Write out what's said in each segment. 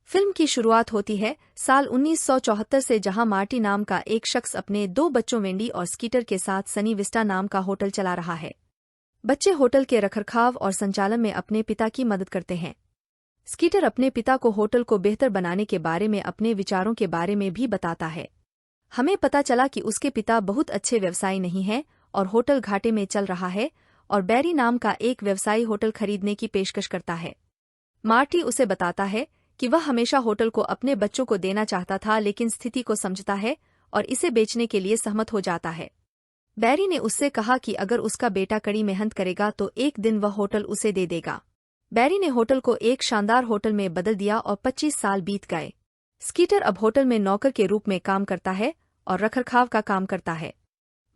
Film की शुरुआत होती है साल 1974 से, जहां मार्टी नाम का एक शख्स अपने दो बच्चों वेंडी और स्कीटर के साथ सनी विस्टा नाम का होटल चला रहा है। बच्चे होटल के रखरखाव और संचालन में अपने पिता की मदद करते हैं। स्कीटर अपने पिता को होटल को बेहतर बनाने के बारे में अपने विचारों के बारे में भी बताता है। हमें पता चला कि उसके पिता बहुत अच्छे व्यवसायी नहीं हैं और होटल घाटे में चल रहा है, और बैरी नाम का एक व्यवसायी होटल खरीदने की पेशकश करता है। मार्टी उसे बताता है कि वह हमेशा होटल को अपने बच्चों को देना चाहता था, लेकिन स्थिति को समझता है और इसे बेचने के लिए सहमत हो जाता है। बैरी ने उससे कहा कि अगर उसका बेटा कड़ी मेहनत करेगा तो एक दिन वह होटल उसे दे देगा। बैरी ने होटल को एक शानदार होटल में बदल दिया और 25 साल बीत गए। स्कीटर अब होटल में नौकर के रूप में काम करता है और रखरखाव का काम करता है।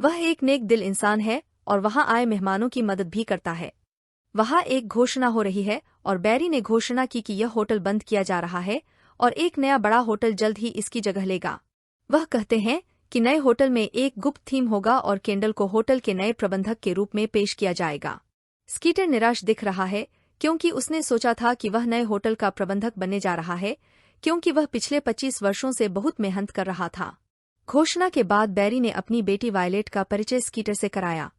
वह एक नेक दिल इंसान है और वहां आए मेहमानों की मदद भी करता है। वहां एक घोषणा हो रही है और बैरी ने घोषणा की कि यह होटल बंद किया जा रहा है और एक नया बड़ा होटल जल्द ही इसकी जगह लेगा। वह कहते हैं कि नए होटल में एक गुप्त थीम होगा और केंडल को होटल के नए प्रबंधक के रूप में पेश किया जाएगा। स्कीटर निराश दिख रहा है क्योंकि उसने सोचा था कि वह नए होटल का प्रबंधक बनने जा रहा है, क्योंकि वह पिछले 25 वर्षों से बहुत मेहनत कर रहा था। घोषणा के बाद बैरी ने अपनी बेटी वायलेट का परिचय स्कीटर से कराया।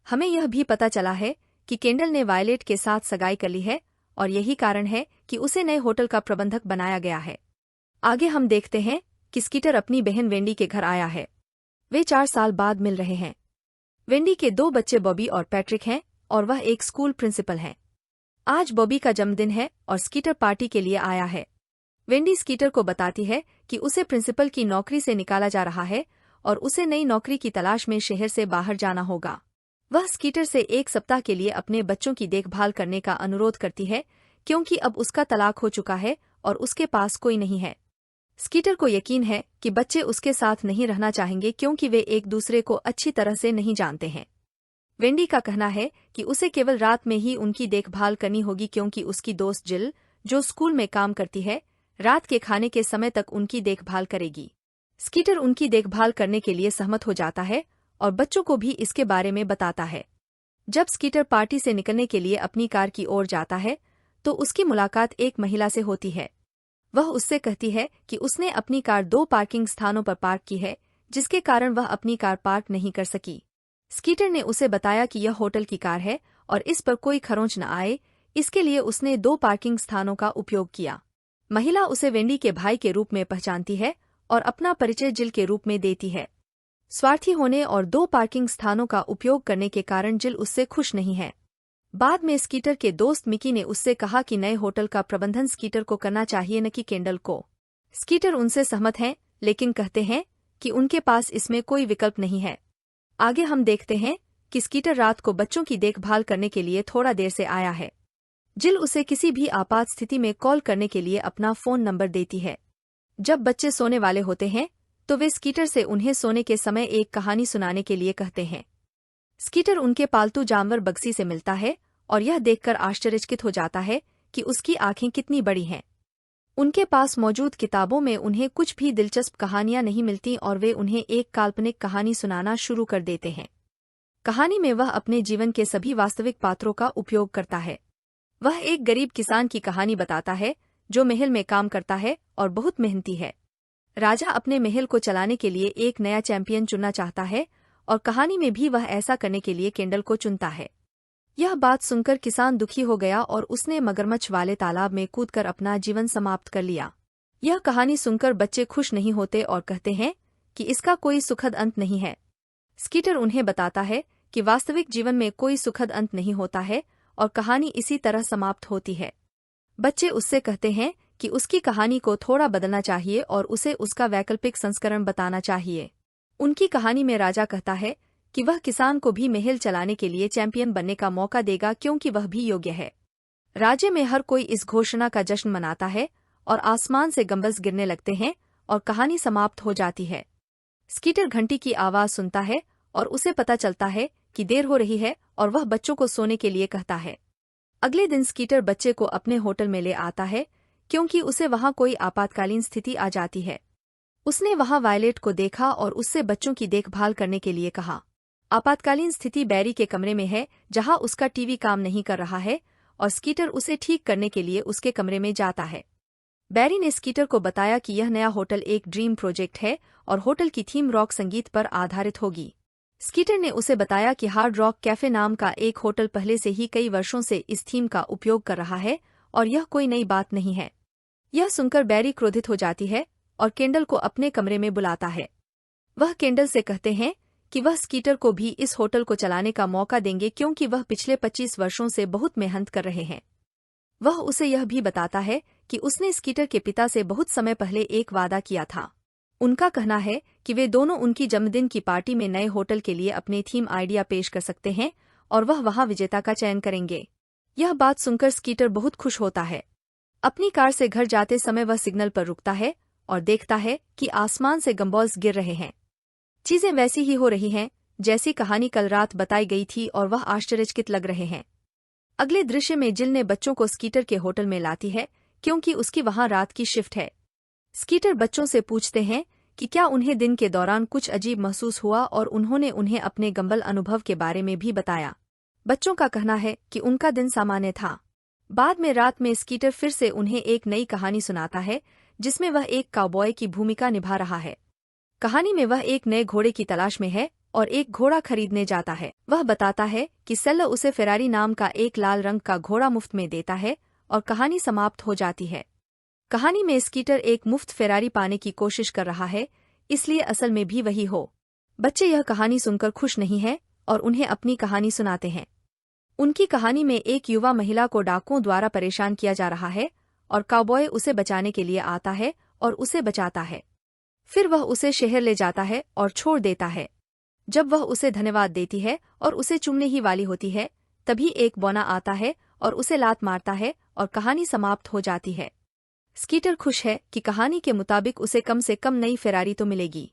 हमें यह भी पता चला है कि केंडल ने वायलेट के साथ सगाई कर ली है और यही कारण है कि उसे नए होटल का प्रबंधक बनाया गया है। आगे हम देखते हैं कि स्कीटर अपनी बहन वेंडी के घर आया है। वे 4 साल बाद मिल रहे हैं। वेंडी के 2 बच्चे बॉबी और पैट्रिक हैं और वह एक स्कूल प्रिंसिपल है। आज बॉबी का जन्मदिन है और स्कीटर पार्टी के लिए आया है। वेंडी स्कीटर को बताती है कि उसे प्रिंसिपल की नौकरी से निकाला जा रहा है और उसे नई नौकरी की तलाश में शहर से बाहर जाना होगा। वह स्कीटर से 1 सप्ताह के लिए अपने बच्चों की देखभाल करने का अनुरोध करती है, क्योंकि अब उसका तलाक हो चुका है और उसके पास कोई नहीं है। स्कीटर को यकीन है कि बच्चे उसके साथ नहीं रहना चाहेंगे क्योंकि वे एक दूसरे को अच्छी तरह से नहीं जानते हैं। वेंडी का कहना है कि उसे केवल रात में ही उनकी देखभाल करनी होगी, क्योंकि उसकी दोस्त जिल, जो स्कूल में काम करती है, रात के खाने के समय तक उनकी देखभाल करेगी। स्कीटर उनकी देखभाल करने के लिए सहमत हो जाता है और बच्चों को भी इसके बारे में बताता है। जब स्कीटर पार्टी से निकलने के लिए अपनी कार की ओर जाता है तो उसकी मुलाकात एक महिला से होती है। वह उससे कहती है कि उसने अपनी कार 2 पार्किंग स्थानों पर पार्क की है, जिसके कारण वह अपनी कार पार्क नहीं कर सकी। स्कीटर ने उसे बताया कि यह होटल की कार है और इस पर कोई खरोंच न आए, इसके लिए उसने 2 पार्किंग स्थानों का उपयोग किया। महिला उसे वेंडी के भाई के रूप में पहचानती है और अपना परिचय जिल के रूप में देती है। स्वार्थी होने और 2 पार्किंग स्थानों का उपयोग करने के कारण जिल उससे खुश नहीं है। बाद में स्कीटर के दोस्त मिकी ने उससे कहा कि नए होटल का प्रबंधन स्कीटर को करना चाहिए, न कि केंडल को। स्कीटर उनसे सहमत हैं, लेकिन कहते हैं कि उनके पास इसमें कोई विकल्प नहीं है। आगे हम देखते हैं कि स्कीटर रात को बच्चों की देखभाल करने के लिए थोड़ा देर से आया है। जिल उसे किसी भी आपात स्थिति में कॉल करने के लिए अपना फ़ोन नंबर देती है। जब बच्चे सोने वाले होते हैं तो वे स्कीटर से उन्हें सोने के समय एक कहानी सुनाने के लिए कहते हैं। स्कीटर उनके पालतू जानवर बग्सी से मिलता है और यह देखकर आश्चर्यचकित हो जाता है कि उसकी आंखें कितनी बड़ी हैं। उनके पास मौजूद किताबों में उन्हें कुछ भी दिलचस्प कहानियां नहीं मिलती और वे उन्हें एक काल्पनिक कहानी सुनाना शुरू कर देते हैं। कहानी में वह अपने जीवन के सभी वास्तविक पात्रों का उपयोग करता है। वह एक गरीब किसान की कहानी बताता है जो महल में काम करता है और बहुत मेहनती है। राजा अपने महल को चलाने के लिए एक नया चैंपियन चुनना चाहता है और कहानी में भी वह ऐसा करने के लिए केंडल को चुनता है। यह बात सुनकर किसान दुखी हो गया और उसने मगरमच्छ वाले तालाब में कूदकर अपना जीवन समाप्त कर लिया। यह कहानी सुनकर बच्चे खुश नहीं होते और कहते हैं कि इसका कोई सुखद अंत नहीं है। स्कीटर उन्हें बताता है कि वास्तविक जीवन में कोई सुखद अंत नहीं होता है और कहानी इसी तरह समाप्त होती है। बच्चे उससे कहते हैं कि उसकी कहानी को थोड़ा बदलना चाहिए और उसे उसका वैकल्पिक संस्करण बताना चाहिए। उनकी कहानी में राजा कहता है कि वह किसान को भी महल चलाने के लिए चैंपियन बनने का मौका देगा, क्योंकि वह भी योग्य है। राज्य में हर कोई इस घोषणा का जश्न मनाता है और आसमान से गंबज गिरने लगते हैं और कहानी समाप्त हो जाती है। स्कीटर घंटी की आवाज सुनता है और उसे पता चलता है कि देर हो रही है और वह बच्चों को सोने के लिए कहता है। अगले दिन स्कीटर बच्चे को अपने होटल में ले आता है, क्योंकि उसे वहां कोई आपातकालीन स्थिति आ जाती है। उसने वहां वायलेट को देखा और उससे बच्चों की देखभाल करने के लिए कहा। आपातकालीन स्थिति बैरी के कमरे में है, जहां उसका टीवी काम नहीं कर रहा है और स्कीटर उसे ठीक करने के लिए उसके कमरे में जाता है। बैरी ने स्कीटर को बताया कि यह नया होटल एक ड्रीम प्रोजेक्ट है और होटल की थीम रॉक संगीत पर आधारित होगी। स्कीटर ने उसे बताया कि हार्ड रॉक कैफे नाम का एक होटल पहले से ही कई वर्षों से इस थीम का उपयोग कर रहा है और यह कोई नई बात नहीं है। यह सुनकर बैरी क्रोधित हो जाती है और केंडल को अपने कमरे में बुलाता है। वह केंडल से कहते हैं कि वह स्कीटर को भी इस होटल को चलाने का मौका देंगे क्योंकि वह पिछले 25 वर्षों से बहुत मेहनत कर रहे हैं। वह उसे यह भी बताता है कि उसने स्कीटर के पिता से बहुत समय पहले एक वादा किया था। उनका कहना है कि वे दोनों उनकी जन्मदिन की पार्टी में नए होटल के लिए अपने थीम आइडिया पेश कर सकते हैं और वह वहां विजेता का चयन करेंगे। यह बात सुनकर स्कीटर बहुत खुश होता है। अपनी कार से घर जाते समय वह सिग्नल पर रुकता है और देखता है कि आसमान से गम्बॉल्स गिर रहे हैं। चीजें वैसी ही हो रही हैं जैसी कहानी कल रात बताई गई थी और वह आश्चर्यचकित लग रहे हैं। अगले दृश्य में जिल ने बच्चों को स्कीटर के होटल में लाती है क्योंकि उसकी वहां रात की शिफ्ट है। स्कीटर बच्चों से पूछते हैं कि क्या उन्हें दिन के दौरान कुछ अजीब महसूस हुआ और उन्होंने उन्हें अपने गंभीर अनुभव के बारे में भी बताया। बच्चों का कहना है कि उनका दिन सामान्य था। बाद में रात में स्कीटर फिर से उन्हें एक नई कहानी सुनाता है जिसमें वह एक काउबॉय की भूमिका निभा रहा है। कहानी में वह एक नए घोड़े की तलाश में है और एक घोड़ा खरीदने जाता है। वह बताता है कि सेल्लर उसे फेरारी नाम का एक लाल रंग का घोड़ा मुफ्त में देता है और कहानी समाप्त हो जाती है। कहानी में स्कीटर एक मुफ्त फेरारी पाने की कोशिश कर रहा है, इसलिए असल में भी वही हो। बच्चे यह कहानी सुनकर खुश नहीं हैं और उन्हें अपनी कहानी सुनाते हैं। उनकी कहानी में एक युवा महिला को डाकुओं द्वारा परेशान किया जा रहा है और काउबॉय उसे बचाने के लिए आता है और उसे बचाता है। फिर वह उसे शहर ले जाता है और छोड़ देता है। जब वह उसे धन्यवाद देती है और उसे चूमने ही वाली होती है, तभी एक बौना आता है और उसे लात मारता है और कहानी समाप्त हो जाती है। स्कीटर खुश है कि कहानी के मुताबिक उसे कम से कम नई फेरारी तो मिलेगी।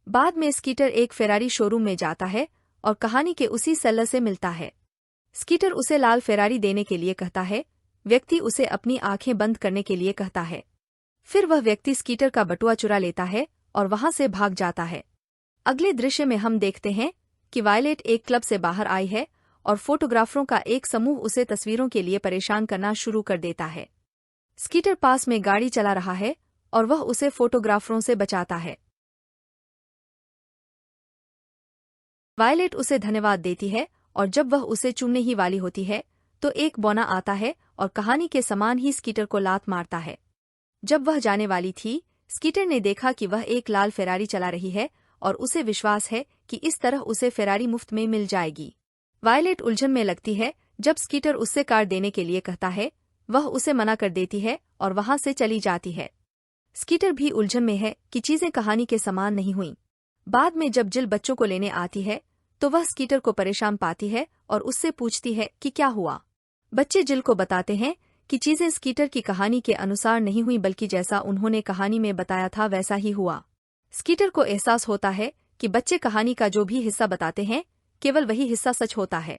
बाद में स्कीटर एक फेरारी शोरूम में जाता है और कहानी के उसी सेलर से मिलता है। स्कीटर उसे लाल फेरारी देने के लिए कहता है। व्यक्ति उसे अपनी आंखें बंद करने के लिए कहता है। फिर वह व्यक्ति स्कीटर का बटुआ चुरा लेता है और वहां से भाग जाता है। अगले दृश्य में हम देखते हैं कि वायलेट एक क्लब से बाहर आई है और फोटोग्राफरों का एक समूह उसे तस्वीरों के लिए परेशान करना शुरू कर देता है। स्कीटर पास में गाड़ी चला रहा है और वह उसे फोटोग्राफरों से बचाता है। वायलेट उसे धन्यवाद देती है और जब वह उसे चूमने ही वाली होती है तो एक बौना आता है और कहानी के समान ही स्कीटर को लात मारता है। जब वह जाने वाली थी, स्कीटर ने देखा कि वह एक लाल फेरारी चला रही है और उसे विश्वास है कि इस तरह उसे फेरारी मुफ्त में मिल जाएगी। वायलेट उलझन में लगती है जब स्कीटर उससे कार देने के लिए कहता है। वह उसे मना कर देती है और वहां से चली जाती है। स्कीटर भी उलझन में है कि चीजें कहानी के समान नहीं हुईं। बाद में जब जिल बच्चों को लेने आती है तो वह स्कीटर को परेशान पाती है और उससे पूछती है कि क्या हुआ। बच्चे जिल को बताते हैं कि चीजें स्कीटर की कहानी के अनुसार नहीं हुई बल्कि जैसा उन्होंने कहानी में बताया था वैसा ही हुआ। स्कीटर को एहसास होता है कि बच्चे कहानी का जो भी हिस्सा बताते हैं केवल वही हिस्सा सच होता है।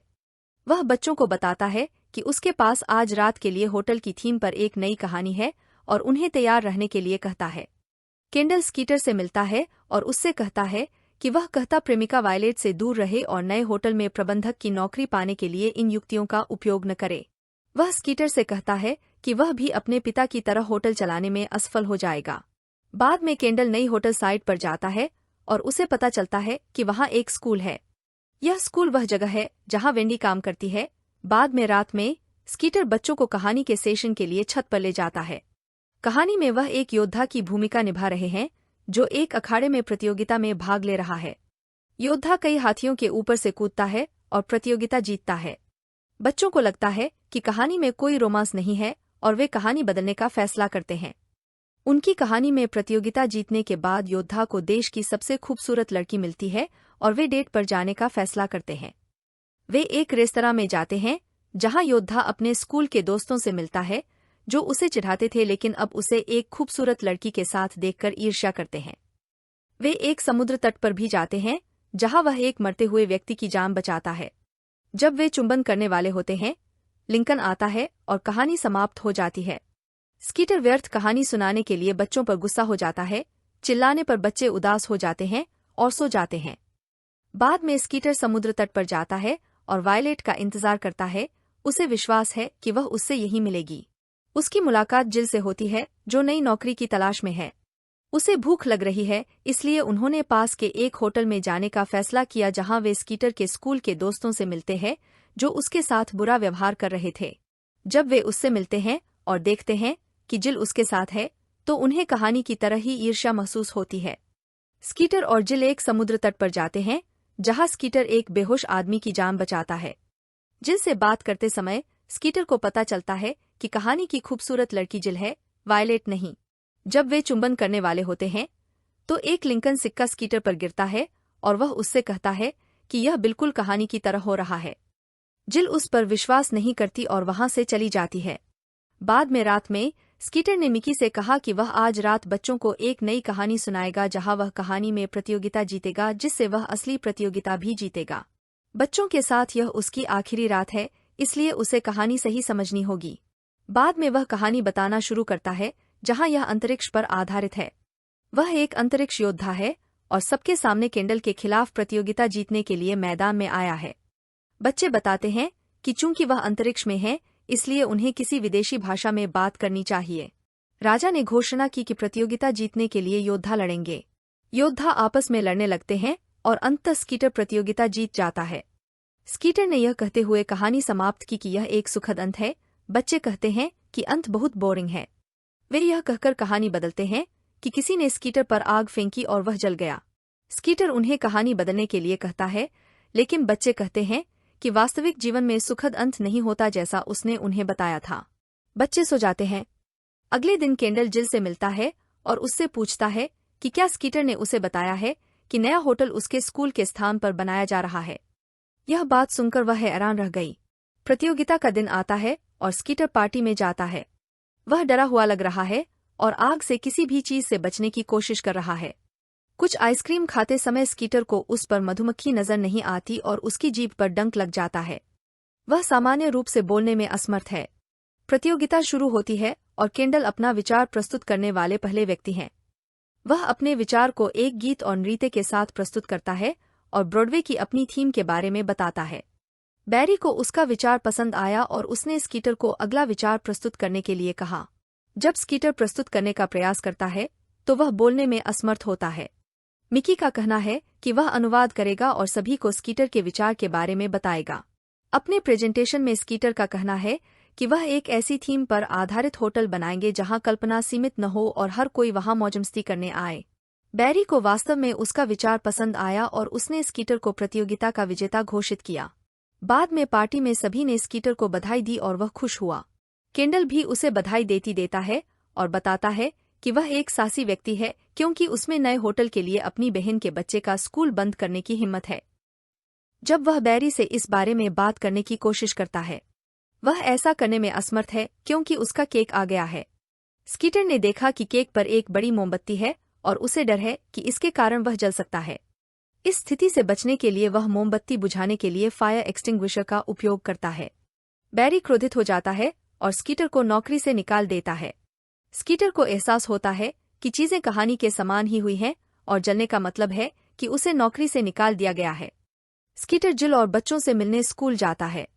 वह बच्चों को बताता है कि उसके पास आज रात के लिए होटल की थीम पर एक नई कहानी है और उन्हें तैयार रहने के लिए कहता है। केंडल स्कीटर से मिलता है और उससे कहता है कि वह कहता प्रेमिका वायलेट से दूर रहे और नए होटल में प्रबंधक की नौकरी पाने के लिए इन युक्तियों का उपयोग न करे। वह स्कीटर से कहता है कि वह भी अपने पिता की तरह होटल चलाने में असफल हो जाएगा। बाद में केंडल नई होटल साइट पर जाता है और उसे पता चलता है कि वहां एक स्कूल है। यह स्कूल वह जगह है जहां वेंडी काम करती है। बाद में रात में स्कीटर बच्चों को कहानी के सेशन के लिए छत पर ले जाता है। कहानी में वह एक योद्धा की भूमिका निभा रहे हैं जो एक अखाड़े में प्रतियोगिता में भाग ले रहा है। योद्धा कई हाथियों के ऊपर से कूदता है और प्रतियोगिता जीतता है। बच्चों को लगता है कि कहानी में कोई रोमांस नहीं है और वे कहानी बदलने का फैसला करते हैं। उनकी कहानी में प्रतियोगिता जीतने के बाद योद्धा को देश की सबसे खूबसूरत लड़की मिलती है और वे डेट पर जाने का फैसला करते हैं। वे एक रेस्तरां में जाते हैं जहां योद्धा अपने स्कूल के दोस्तों से मिलता है जो उसे चिढ़ाते थे लेकिन अब उसे एक खूबसूरत लड़की के साथ देखकर ईर्ष्या करते हैं। वे एक समुद्र तट पर भी जाते हैं जहां वह एक मरते हुए व्यक्ति की जान बचाता है। जब वे चुंबन करने वाले होते हैं, लिंकन आता है और कहानी समाप्त हो जाती है। स्कीटर व्यर्थ कहानी सुनाने के लिए बच्चों पर गुस्सा हो जाता है। चिल्लाने पर बच्चे उदास हो जाते हैं और सो जाते हैं। बाद में स्कीटर समुद्र तट पर जाता है और वायलेट का इंतजार करता है। उसे विश्वास है कि वह उससे यही मिलेगी। उसकी मुलाकात जिल से होती है, जो नई नौकरी की तलाश में है। उसे भूख लग रही है, इसलिए उन्होंने पास के एक होटल में जाने का फैसला किया जहां वे स्कीटर के स्कूल के दोस्तों से मिलते हैं जो उसके साथ बुरा व्यवहार कर रहे थे। जब वे उससे मिलते हैं और देखते हैं कि जिल उसके साथ है, तो उन्हें कहानी की तरह ही ईर्ष्या महसूस होती है। स्कीटर और जिल एक समुद्र तट पर जाते हैं, जहां स्कीटर एक बेहोश आदमी की जान बचाता है। जिल से बात करते समय स्कीटर को पता चलता है कि कहानी की खूबसूरत लड़की जिल है, वायलेट नहीं। जब वे चुंबन करने वाले होते हैं, तो एक लिंकन सिक्का स्कीटर पर गिरता है और वह उससे कहता है कि यह बिल्कुल कहानी की तरह हो रहा है। जिल उस पर विश्वास नहीं करती और वहां से चली जाती है। बाद में रात में स्कीटर ने मिकी से कहा कि वह आज रात बच्चों को एक नई कहानी सुनाएगा जहां वह कहानी में प्रतियोगिता जीतेगा, जिससे वह असली प्रतियोगिता भी जीतेगा। बच्चों के साथ यह उसकी आखिरी रात है, इसलिए उसे कहानी सही समझनी होगी। बाद में वह कहानी बताना शुरू करता है, जहां यह अंतरिक्ष पर आधारित है। वह एक अंतरिक्ष योद्धा है और सबके सामने केंडल के खिलाफ प्रतियोगिता जीतने के लिए मैदान में आया है। बच्चे बताते हैं कि चूंकि वह अंतरिक्ष में है, इसलिए उन्हें किसी विदेशी भाषा में बात करनी चाहिए। राजा ने घोषणा की कि प्रतियोगिता जीतने के लिए योद्धा लड़ेंगे। योद्धा आपस में लड़ने लगते हैं और अंततः स्कीटर प्रतियोगिता जीत जाता है। स्कीटर ने यह कहते हुए कहानी समाप्त की कि यह एक सुखद अंत है। बच्चे कहते हैं कि अंत बहुत बोरिंग है। वे यह कहकर कहानी बदलते हैं कि किसी ने स्कीटर पर आग फेंकी और वह जल गया। स्कीटर उन्हें कहानी बदलने के लिए कहता है, लेकिन बच्चे कहते हैं कि वास्तविक जीवन में सुखद अंत नहीं होता जैसा उसने उन्हें बताया था। बच्चे सो जाते हैं। अगले दिन केंडल जिल से मिलता है और उससे पूछता है कि क्या स्कीटर ने उसे बताया है कि नया होटल उसके स्कूल के स्थान पर बनाया जा रहा है। यह बात सुनकर वह हैरान रह गई। प्रतियोगिता का दिन आता है और स्कीटर पार्टी में जाता है। वह डरा हुआ लग रहा है और आग से किसी भी चीज से बचने की कोशिश कर रहा है। कुछ आइसक्रीम खाते समय स्कीटर को उस पर मधुमक्खी नजर नहीं आती और उसकी जीभ पर डंक लग जाता है। वह सामान्य रूप से बोलने में असमर्थ है। प्रतियोगिता शुरू होती है और केंडल अपना विचार प्रस्तुत करने वाले पहले व्यक्ति हैं। वह अपने विचार को एक गीत और नृत्य के साथ प्रस्तुत करता है और ब्रॉडवे की अपनी थीम के बारे में बताता है। बैरी को उसका विचार पसंद आया और उसने स्कीटर को अगला विचार प्रस्तुत करने के लिए कहा। जब स्कीटर प्रस्तुत करने का प्रयास करता है, तो वह बोलने में असमर्थ होता है। मिकी का कहना है कि वह अनुवाद करेगा और सभी को स्कीटर के विचार के बारे में बताएगा। अपने प्रेजेंटेशन में स्कीटर का कहना है कि वह एक ऐसी थीम पर आधारित होटल बनाएंगे जहां कल्पना सीमित न हो और हर कोई वहां मौजमस्ती करने आए। बैरी को वास्तव में उसका विचार पसंद आया और उसने स्कीटर को प्रतियोगिता का विजेता घोषित किया। बाद में पार्टी में सभी ने स्कीटर को बधाई दी और वह खुश हुआ। केंडल भी उसे बधाई देता है और बताता है कि वह एक साहसी व्यक्ति है, क्योंकि उसमें नए होटल के लिए अपनी बहन के बच्चे का स्कूल बंद करने की हिम्मत है। जब वह बैरी से इस बारे में बात करने की कोशिश करता है, वह ऐसा करने में असमर्थ है क्योंकि उसका केक आ गया है। स्कीटर ने देखा कि केक पर एक बड़ी मोमबत्ती है और उसे डर है कि इसके कारण वह जल सकता है। इस स्थिति से बचने के लिए वह मोमबत्ती बुझाने के लिए फायर एक्सटिंग्विशर का उपयोग करता है। बैरी क्रोधित हो जाता है और स्कीटर को नौकरी से निकाल देता है। स्कीटर को एहसास होता है कि चीजें कहानी के समान ही हुई हैं और जलने का मतलब है कि उसे नौकरी से निकाल दिया गया है। स्कीटर जिल और बच्चों से मिलने स्कूल जाता है।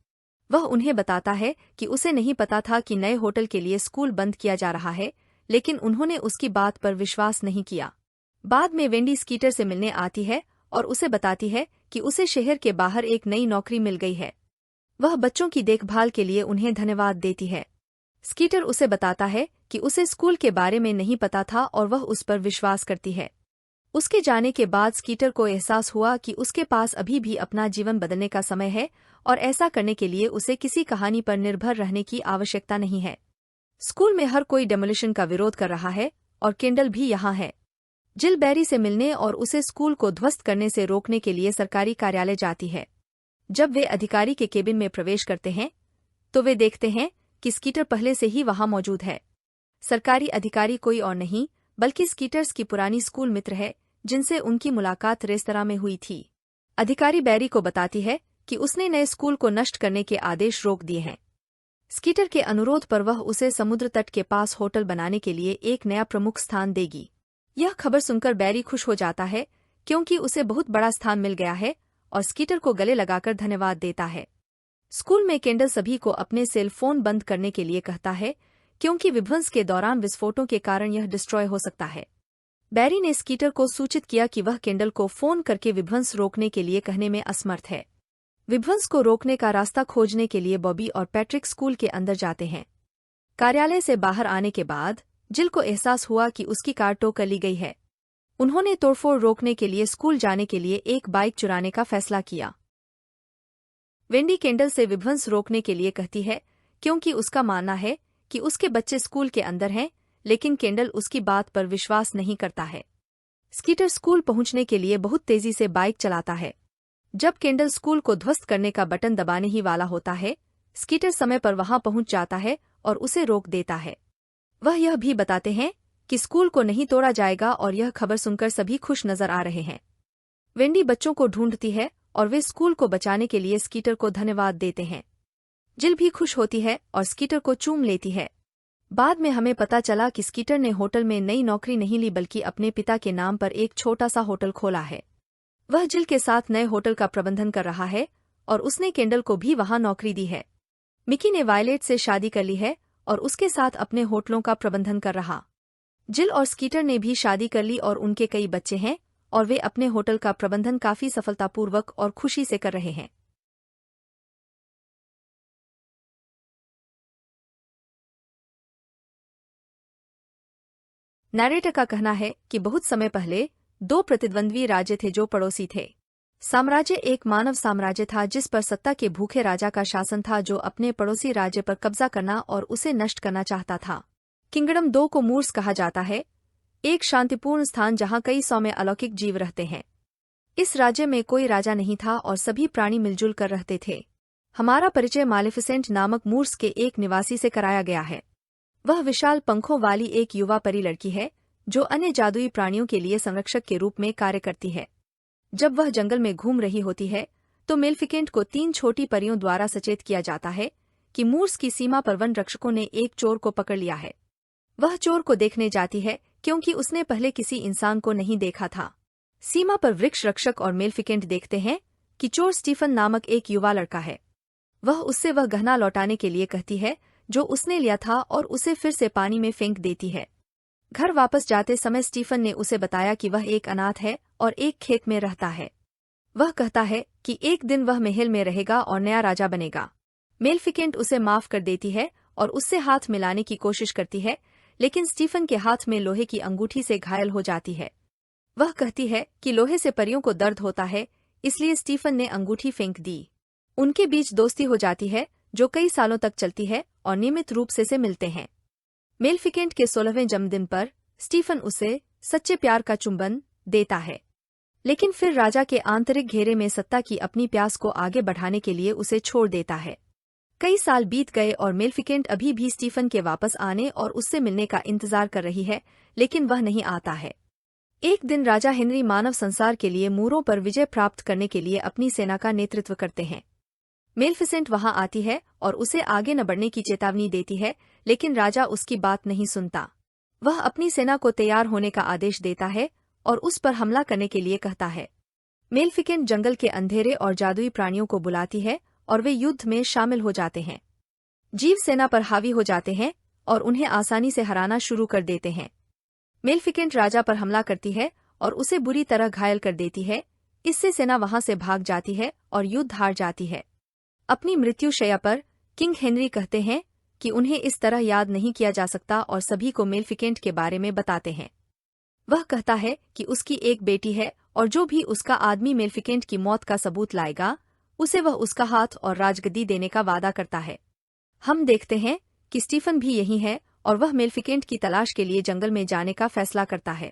वह उन्हें बताता है कि उसे नहीं पता था कि नए होटल के लिए स्कूल बंद किया जा रहा है, लेकिन उन्होंने उसकी बात पर विश्वास नहीं किया। बाद में वेंडी स्कीटर से मिलने आती है और उसे बताती है कि उसे शहर के बाहर एक नई नौकरी मिल गई है। वह बच्चों की देखभाल के लिए उन्हें धन्यवाद देती है। स्कीटर उसे बताता है कि उसे स्कूल के बारे में नहीं पता था और वह उस पर विश्वास करती है। उसके जाने के बाद स्कीटर को एहसास हुआ कि उसके पास अभी भी अपना जीवन बदलने का समय है और ऐसा करने के लिए उसे किसी कहानी पर निर्भर रहने की आवश्यकता नहीं है। स्कूल में हर कोई डेमोलिशन का विरोध कर रहा है और केंडल भी यहाँ है। जिल बैरी से मिलने और उसे स्कूल को ध्वस्त करने से रोकने के लिए सरकारी कार्यालय जाती है। जब वे अधिकारी के केबिन में प्रवेश करते हैं, तो वे देखते हैं कि स्कीटर पहले से ही वहां मौजूद है। सरकारी अधिकारी कोई और नहीं बल्कि स्कीटर्स की पुरानी स्कूल मित्र है, जिनसे उनकी मुलाकात रेस्तरां में हुई थी। अधिकारी बैरी को बताती है कि उसने नए स्कूल को नष्ट करने के आदेश रोक दिए हैं। स्कीटर के अनुरोध पर वह उसे समुद्र तट के पास होटल बनाने के लिए एक नया प्रमुख स्थान देगी। यह खबर सुनकर बैरी खुश हो जाता है क्योंकि उसे बहुत बड़ा स्थान मिल गया है और स्कीटर को गले लगाकर धन्यवाद देता है। स्कूल में केंडल सभी को अपने सेल फोन बंद करने के लिए कहता है क्योंकि विध्वंस के दौरान विस्फोटों के कारण यह डिस्ट्रॉय हो सकता है। बैरी ने स्कीटर को सूचित किया कि वह केंडल को फोन करके विध्वंस रोकने के लिए कहने में असमर्थ है। विध्वंस को रोकने का रास्ता खोजने के लिए बॉबी और पैट्रिक स्कूल के अंदर जाते हैं। कार्यालय से बाहर आने के बाद जिल को एहसास हुआ कि उसकी कार टो कर ली गई है। उन्होंने तोड़फोड़ रोकने के लिए स्कूल जाने के लिए एक बाइक चुराने का फैसला किया। वेंडी केंडल से विध्वंस रोकने के लिए कहती है क्योंकि उसका मानना है कि उसके बच्चे स्कूल के अंदर हैं, लेकिन केंडल उसकी बात पर विश्वास नहीं करता है। स्कीटर स्कूल पहुंचने के लिए बहुत तेजी से बाइक चलाता है। जब केंडल स्कूल को ध्वस्त करने का बटन दबाने ही वाला होता है, स्कीटर समय पर वहां पहुंच जाता है और उसे रोक देता है। वह यह भी बताते हैं कि स्कूल को नहीं तोड़ा जाएगा और यह खबर सुनकर सभी खुश नजर आ रहे हैं। वेंडी बच्चों को ढूंढती है और वे स्कूल को बचाने के लिए स्कीटर को धन्यवाद देते हैं। जिल भी खुश होती है और स्कीटर को चूम लेती है। बाद में हमें पता चला कि स्कीटर ने होटल में नई नौकरी नहीं ली बल्कि अपने पिता के नाम पर एक छोटा सा होटल खोला है। वह जिल के साथ नए होटल का प्रबंधन कर रहा है और उसने केंडल को भी वहां नौकरी दी है। मिकी ने वायलेट से शादी कर ली है और उसके साथ अपने होटलों का प्रबंधन कर रहा। जिल और स्कीटर ने भी शादी कर ली और उनके कई बच्चे हैं और वे अपने होटल का प्रबंधन काफी सफलतापूर्वक और खुशी से कर रहे हैं। नैरेटर का कहना है कि बहुत समय पहले दो प्रतिद्वंद्वी राज्य थे जो पड़ोसी थे। साम्राज्य एक मानव साम्राज्य था जिस पर सत्ता के भूखे राजा का शासन था जो अपने पड़ोसी राज्य पर कब्जा करना और उसे नष्ट करना चाहता था। किंगडम 2 को मूर्स कहा जाता है, एक शांतिपूर्ण स्थान जहां कई सौ में अलौकिक जीव रहते हैं। इस राज्य में कोई राजा नहीं था और सभी प्राणी मिलजुल कर रहते थे। हमारा परिचय मालेफिसेंट नामक मूर्स के एक निवासी से कराया गया है। वह विशाल पंखों वाली एक युवा परी लड़की है जो अन्य जादुई प्राणियों के लिए संरक्षक के रूप में कार्य करती है। जब वह जंगल में घूम रही होती है तो मेलेफिकेंट को 3 छोटी परियों द्वारा सचेत किया जाता है कि मूर्स की सीमा पर वन रक्षकों ने एक चोर को पकड़ लिया है। वह चोर को देखने जाती है क्योंकि उसने पहले किसी इंसान को नहीं देखा था। सीमा पर वृक्ष रक्षक और मेलेफिकेंट देखते हैं कि चोर स्टीफन नामक एक युवा लड़का है। वह उससे वह गहना लौटाने के लिए कहती है जो उसने लिया था और उसे फिर से पानी में फेंक देती है। घर वापस जाते समय स्टीफन ने उसे बताया कि वह एक अनाथ है और एक खेत में रहता है। वह कहता है कि एक दिन वह महल में रहेगा और नया राजा बनेगा। मेलेफिकेंट उसे माफ कर देती है और उससे हाथ मिलाने की कोशिश करती है, लेकिन स्टीफन के हाथ में लोहे की अंगूठी से घायल हो जाती है। वह कहती है कि लोहे से परियों को दर्द होता है, इसलिए स्टीफन ने अंगूठी फेंक दी। उनके बीच दोस्ती हो जाती है जो कई सालों तक चलती है और नियमित रूप से मिलते हैं। मेलेफिकेंट के 16वें जन्मदिन पर स्टीफन उसे सच्चे प्यार का चुंबन देता है, लेकिन फिर राजा के आंतरिक घेरे में सत्ता की अपनी प्यास को आगे बढ़ाने के लिए उसे छोड़ देता है। कई साल बीत गए और मेलेफिकेंट अभी भी स्टीफन के वापस आने और उससे मिलने का इंतजार कर रही है, लेकिन वह नहीं आता है। एक दिन राजा हेनरी मानव संसार के लिए मूरों पर विजय प्राप्त करने के लिए अपनी सेना का नेतृत्व करते हैं। मेलेफिसेंट वहां आती है और उसे आगे न बढ़ने की चेतावनी देती है, लेकिन राजा उसकी बात नहीं सुनता। वह अपनी सेना को तैयार होने का आदेश देता है और उस पर हमला करने के लिए कहता है। मेलेफिकेंट जंगल के अंधेरे और जादुई प्राणियों को बुलाती है और वे युद्ध में शामिल हो जाते हैं। जीव सेना पर हावी हो जाते हैं और उन्हें आसानी से हराना शुरू कर देते हैं। मेलेफिकेंट राजा पर हमला करती है और उसे बुरी तरह घायल कर देती है। इससे सेना वहां से भाग जाती है और युद्ध हार जाती है। अपनी मृत्युशैया पर किंग हेनरी कहते हैं कि उन्हें इस तरह याद नहीं किया जा सकता और सभी को मेलेफिकेंट के बारे में बताते हैं। वह कहता है कि उसकी एक बेटी है और जो भी उसका आदमी मेलेफिकेंट की मौत का सबूत लाएगा उसे वह उसका हाथ और राजगद्दी देने का वादा करता है। हम देखते हैं कि स्टीफन भी यही है और वह मेलेफिकेंट की तलाश के लिए जंगल में जाने का फैसला करता है।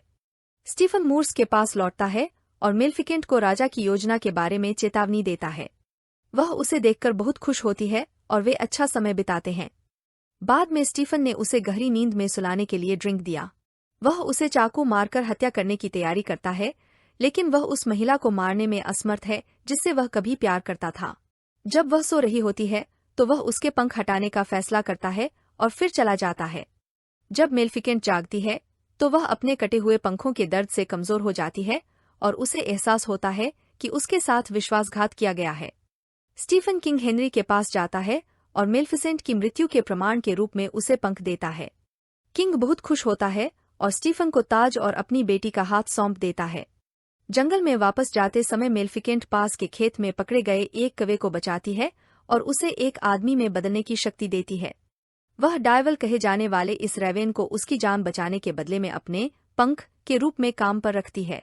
स्टीफन मूर्स के पास लौटता है और मेलेफिकेंट को राजा की योजना के बारे में चेतावनी देता है। वह उसे देखकर बहुत खुश होती है और वे अच्छा समय बिताते हैं। बाद में स्टीफन ने उसे गहरी नींद में सुलाने के लिए ड्रिंक दिया। वह उसे चाकू मारकर हत्या करने की तैयारी करता है, लेकिन वह उस महिला को मारने में असमर्थ है जिससे वह कभी प्यार करता था। जब वह सो रही होती है तो वह उसके पंख हटाने का फैसला करता है और फिर चला जाता है। जब मेलेफिकेंट जागती है तो वह अपने कटे हुए पंखों के दर्द से कमजोर हो जाती है और उसे एहसास होता है कि उसके साथ विश्वासघात किया गया है। स्टीफन किंग हेनरी के पास जाता है और मेल्फिसेंट की मृत्यु के प्रमाण के रूप में उसे पंख देता है। किंग बहुत खुश होता है और स्टीफन को ताज और अपनी बेटी का हाथ सौंप देता है। जंगल में वापस जाते समय मेल्फिसेंट पास के खेत में पकड़े गए एक कौवे को बचाती है और उसे एक आदमी में बदलने की शक्ति देती है। वह डायवल कहे जाने वाले इस रेवेन को उसकी जान बचाने के बदले में अपने पंख के रूप में काम पर रखती है।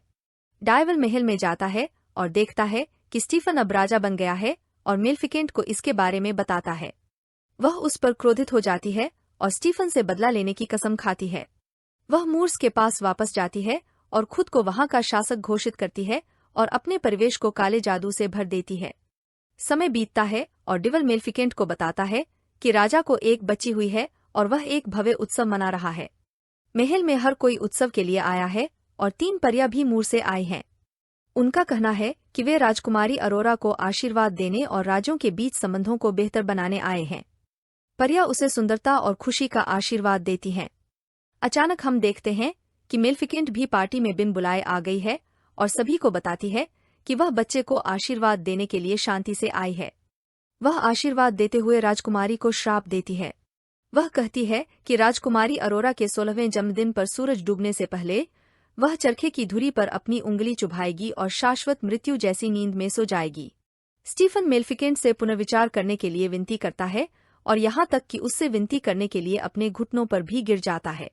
डायवल महल में जाता है और देखता है कि स्टीफन अब राजा बन गया है और मेल्फिसेंट को इसके बारे में बताता है। वह उस पर क्रोधित हो जाती है और स्टीफन से बदला लेने की कसम खाती है। वह मूर्स के पास वापस जाती है और खुद को वहां का शासक घोषित करती है और अपने परिवेश को काले जादू से भर देती है। समय बीतता है और डिवल मेल्फिसेंट को बताता है कि राजा को एक बच्ची हुई है और वह एक भव्य उत्सव मना रहा है। महल में हर कोई उत्सव के लिए आया है और 3 परियां भी मूर से आई हैं। उनका कहना है कि वे राजकुमारी अरोरा को आशीर्वाद देने और राज्यों के बीच संबंधों को बेहतर बनाने आए हैं। परियां उसे सुंदरता और खुशी का आशीर्वाद देती हैं। अचानक हम देखते हैं कि मेल्फिसेंट भी पार्टी में बिन बुलाए आ गई है और सभी को बताती है कि वह बच्चे को आशीर्वाद देने के लिए शांति से आई है। वह आशीर्वाद देते हुए राजकुमारी को श्राप देती है। वह कहती है कि राजकुमारी अरोरा के 16वें जन्मदिन पर सूरज डूबने से पहले वह चरखे की धुरी पर अपनी उंगली चुभाएगी और शाश्वत मृत्यु जैसी नींद में सो जाएगी। स्टीफन मेल्फिसेंट से पुनर्विचार करने के लिए विनती करता है और यहाँ तक कि उससे विनती करने के लिए अपने घुटनों पर भी गिर जाता है।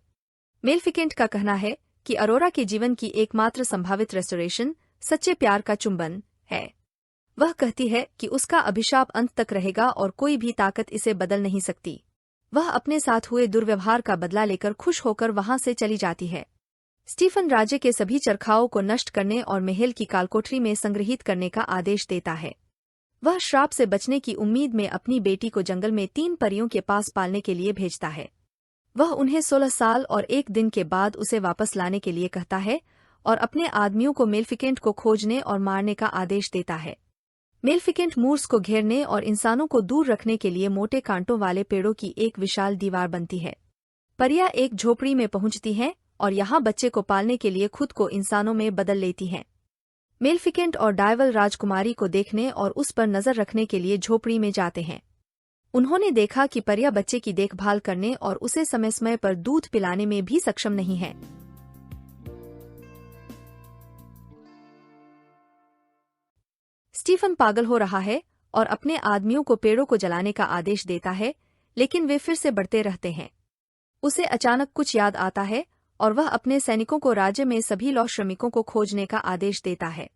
मेल्फिसेंट का कहना है कि अरोरा के जीवन की एकमात्र संभावित रेस्टोरेशन सच्चे प्यार का चुंबन है। वह कहती है कि उसका अभिशाप अंत तक रहेगा और कोई भी ताकत इसे बदल नहीं सकती। वह अपने साथ हुए दुर्व्यवहार का बदला लेकर खुश होकर वहां से चली जाती है। स्टीफन राज्य के सभी चरखाओं को नष्ट करने और महल की कालकोठरी में संग्रहित करने का आदेश देता है। वह श्राप से बचने की उम्मीद में अपनी बेटी को जंगल में 3 परियों के पास पालने के लिए भेजता है। वह उन्हें 16 साल और 1 दिन के बाद उसे वापस लाने के लिए कहता है और अपने आदमियों को मेल्फिसेंट को खोजने और मारने का आदेश देता है। मेल्फिसेंट मूर्स को घेरने और इंसानों को दूर रखने के लिए मोटे कांटों वाले पेड़ों की एक विशाल दीवार बनती है। परियां एक झोपड़ी में पहुंचती हैं और यहाँ बच्चे को पालने के लिए खुद को इंसानों में बदल लेती हैं। मेल्फिसेंट और डायवल राजकुमारी को देखने और उस पर नजर रखने के लिए झोपड़ी में जाते हैं। उन्होंने देखा कि परियां बच्चे की देखभाल करने और उसे समय समय पर दूध पिलाने में भी सक्षम नहीं है। स्टीफन पागल हो रहा है और अपने आदमियों को पेड़ों को जलाने का आदेश देता है, लेकिन वे फिर से बढ़ते रहते हैं। उसे अचानक कुछ याद आता है और वह अपने सैनिकों को राज्य में सभी लौह श्रमिकों को खोजने का आदेश देता है।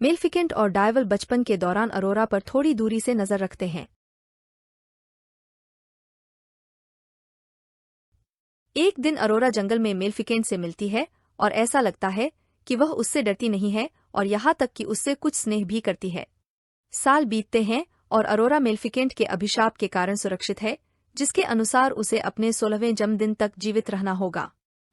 मेल्फिसेंट और डायवल बचपन के दौरान अरोरा पर थोड़ी दूरी से नजर रखते हैं। एक दिन अरोरा जंगल में मेल्फिसेंट से मिलती है और ऐसा लगता है कि वह उससे डरती नहीं है और यहाँ तक कि उससे कुछ स्नेह भी करती है। साल बीतते हैं और अरोरा मेल्फिसेंट के अभिशाप के कारण सुरक्षित है, जिसके अनुसार उसे अपने 16वें जन्मदिन तक जीवित रहना होगा।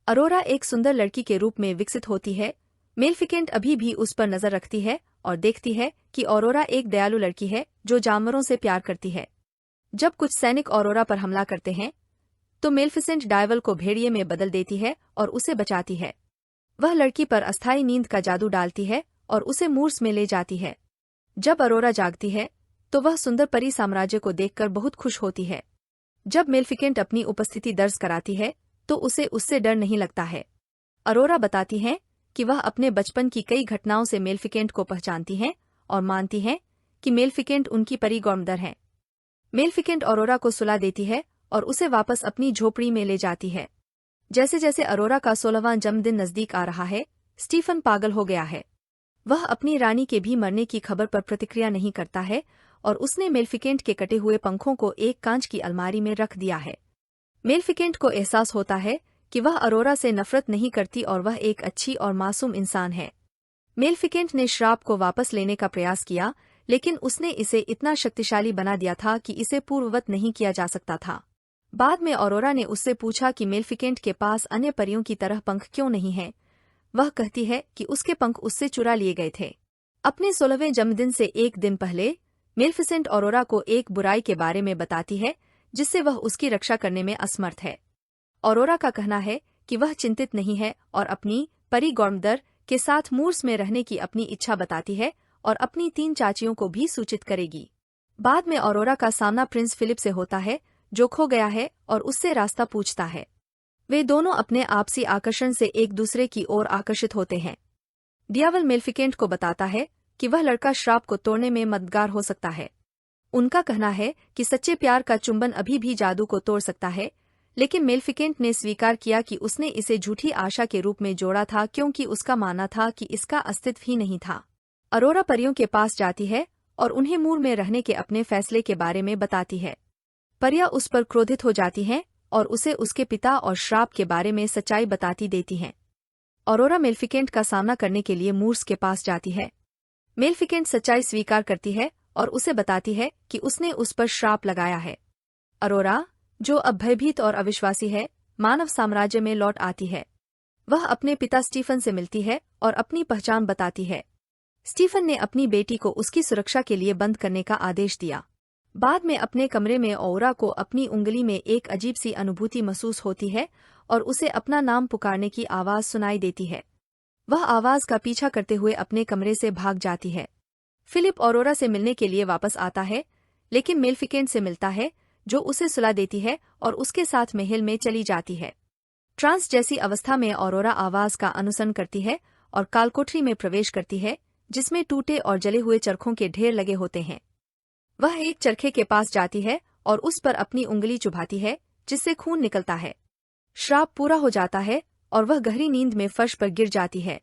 अरोरा एक सुंदर लड़की के रूप में विकसित होती है। मेल्फिसेंट अभी भी उस पर नजर रखती है और देखती है कि अरोरा एक दयालु लड़की है जो जानवरों से प्यार करती है। जब कुछ सैनिक अरोरा पर हमला करते हैं तो मेल्फिसेंट डायवल को भेड़िए में बदल देती है और उसे बचाती है। वह लड़की पर अस्थायी नींद का जादू डालती है और उसे मूर्स में ले जाती है। जब अरोरा जागती है तो वह सुंदर परी साम्राज्य को देखकर बहुत खुश होती है। जब मेल्फिसेंट अपनी उपस्थिति दर्ज कराती है तो उसे उससे डर नहीं लगता है। अरोरा बताती है कि वह अपने बचपन की कई घटनाओं से मेल्फिसेंट को पहचानती हैं और मानती हैं कि मेल्फिसेंट उनकी परी गॉर्मदर हैं। मेल्फिसेंट अरोरा को सुला देती है और उसे वापस अपनी झोपड़ी में ले जाती है। जैसे जैसे अरोरा का 16वां जन्मदिन नजदीक आ रहा है, स्टीफन पागल हो गया है। वह अपनी रानी के भी मरने की खबर पर प्रतिक्रिया नहीं करता है और उसने मेल्फिसेंट के कटे हुए पंखों को एक कांच की अलमारी में रख दिया है। मेल्फिसेंट को एहसास होता है कि वह अरोरा से नफरत नहीं करती और वह एक अच्छी और मासूम इंसान है। मेल्फिसेंट ने श्राप को वापस लेने का प्रयास किया, लेकिन उसने इसे इतना शक्तिशाली बना दिया था कि इसे पूर्ववत नहीं किया जा सकता था। बाद में अरोरा ने उससे पूछा कि मेल्फिसेंट के पास अन्य परियों की तरह पंख क्यों नहीं हैं। वह कहती है कि उसके पंख उससे चुरा लिए गए थे। अपने 16वें जन्मदिन से एक दिन पहले मेल्फिसेंट अरोरा को एक बुराई के बारे में बताती है जिससे वह उसकी रक्षा करने में असमर्थ है। अरोरा का कहना है कि वह चिंतित नहीं है और अपनी परी गॉर्मदर के साथ मूर्स में रहने की अपनी इच्छा बताती है और अपनी 3 चाचियों को भी सूचित करेगी। बाद में अरोरा का सामना प्रिंस फिलिप से होता है, जो खो गया है और उससे रास्ता पूछता है। वे दोनों अपने आपसी आकर्षण से एक दूसरे की ओर आकर्षित होते हैं। डियावल मेलेफिकेंट को बताता है कि वह लड़का श्राप को तोड़ने में मददगार हो सकता है। उनका कहना है कि सच्चे प्यार का चुंबन अभी भी जादू को तोड़ सकता है, लेकिन मेलेफिकेंट ने स्वीकार किया कि उसने इसे झूठी आशा के रूप में जोड़ा था क्योंकि उसका मानना था कि इसका अस्तित्व ही नहीं था। अरोरा परियों के पास जाती है और उन्हें मूर में रहने के अपने फैसले के बारे में बताती है। परियां उस पर क्रोधित हो जाती हैं और उसे उसके पिता और श्राप के बारे में सच्चाई बताती देती हैं। अरोरा मेलेफिकेंट का सामना करने के लिए मूर्स के पास जाती है। मेलेफिकेंट सच्चाई स्वीकार करती है और उसे बताती है कि उसने उस पर श्राप लगाया है। अरोरा, जो अब भयभीत और अविश्वासी है, मानव साम्राज्य में लौट आती है। वह अपने पिता स्टीफन से मिलती है और अपनी पहचान बताती है। स्टीफन ने अपनी बेटी को उसकी सुरक्षा के लिए बंद करने का आदेश दिया। बाद में अपने कमरे में औरा को अपनी उंगली में एक अजीब सी अनुभूति महसूस होती है और उसे अपना नाम पुकारने की आवाज सुनाई देती है। वह आवाज का पीछा करते हुए अपने कमरे से भाग जाती है। फिलिप औरोरा से मिलने के लिए वापस आता है, लेकिन मेलेफिकेंट से मिलता है, जो उसे सुला देती है और उसके साथ महल में चली जाती है। ट्रांस जैसी अवस्था में औरोरा आवाज का अनुसरण करती है और कालकोठरी में प्रवेश करती है, जिसमें टूटे और जले हुए चरखों के ढेर लगे होते हैं। वह एक चरखे के पास जाती है और उस पर अपनी उंगली चुभाती है, जिससे खून निकलता है। श्राप पूरा हो जाता है और वह गहरी नींद में फर्श पर गिर जाती है।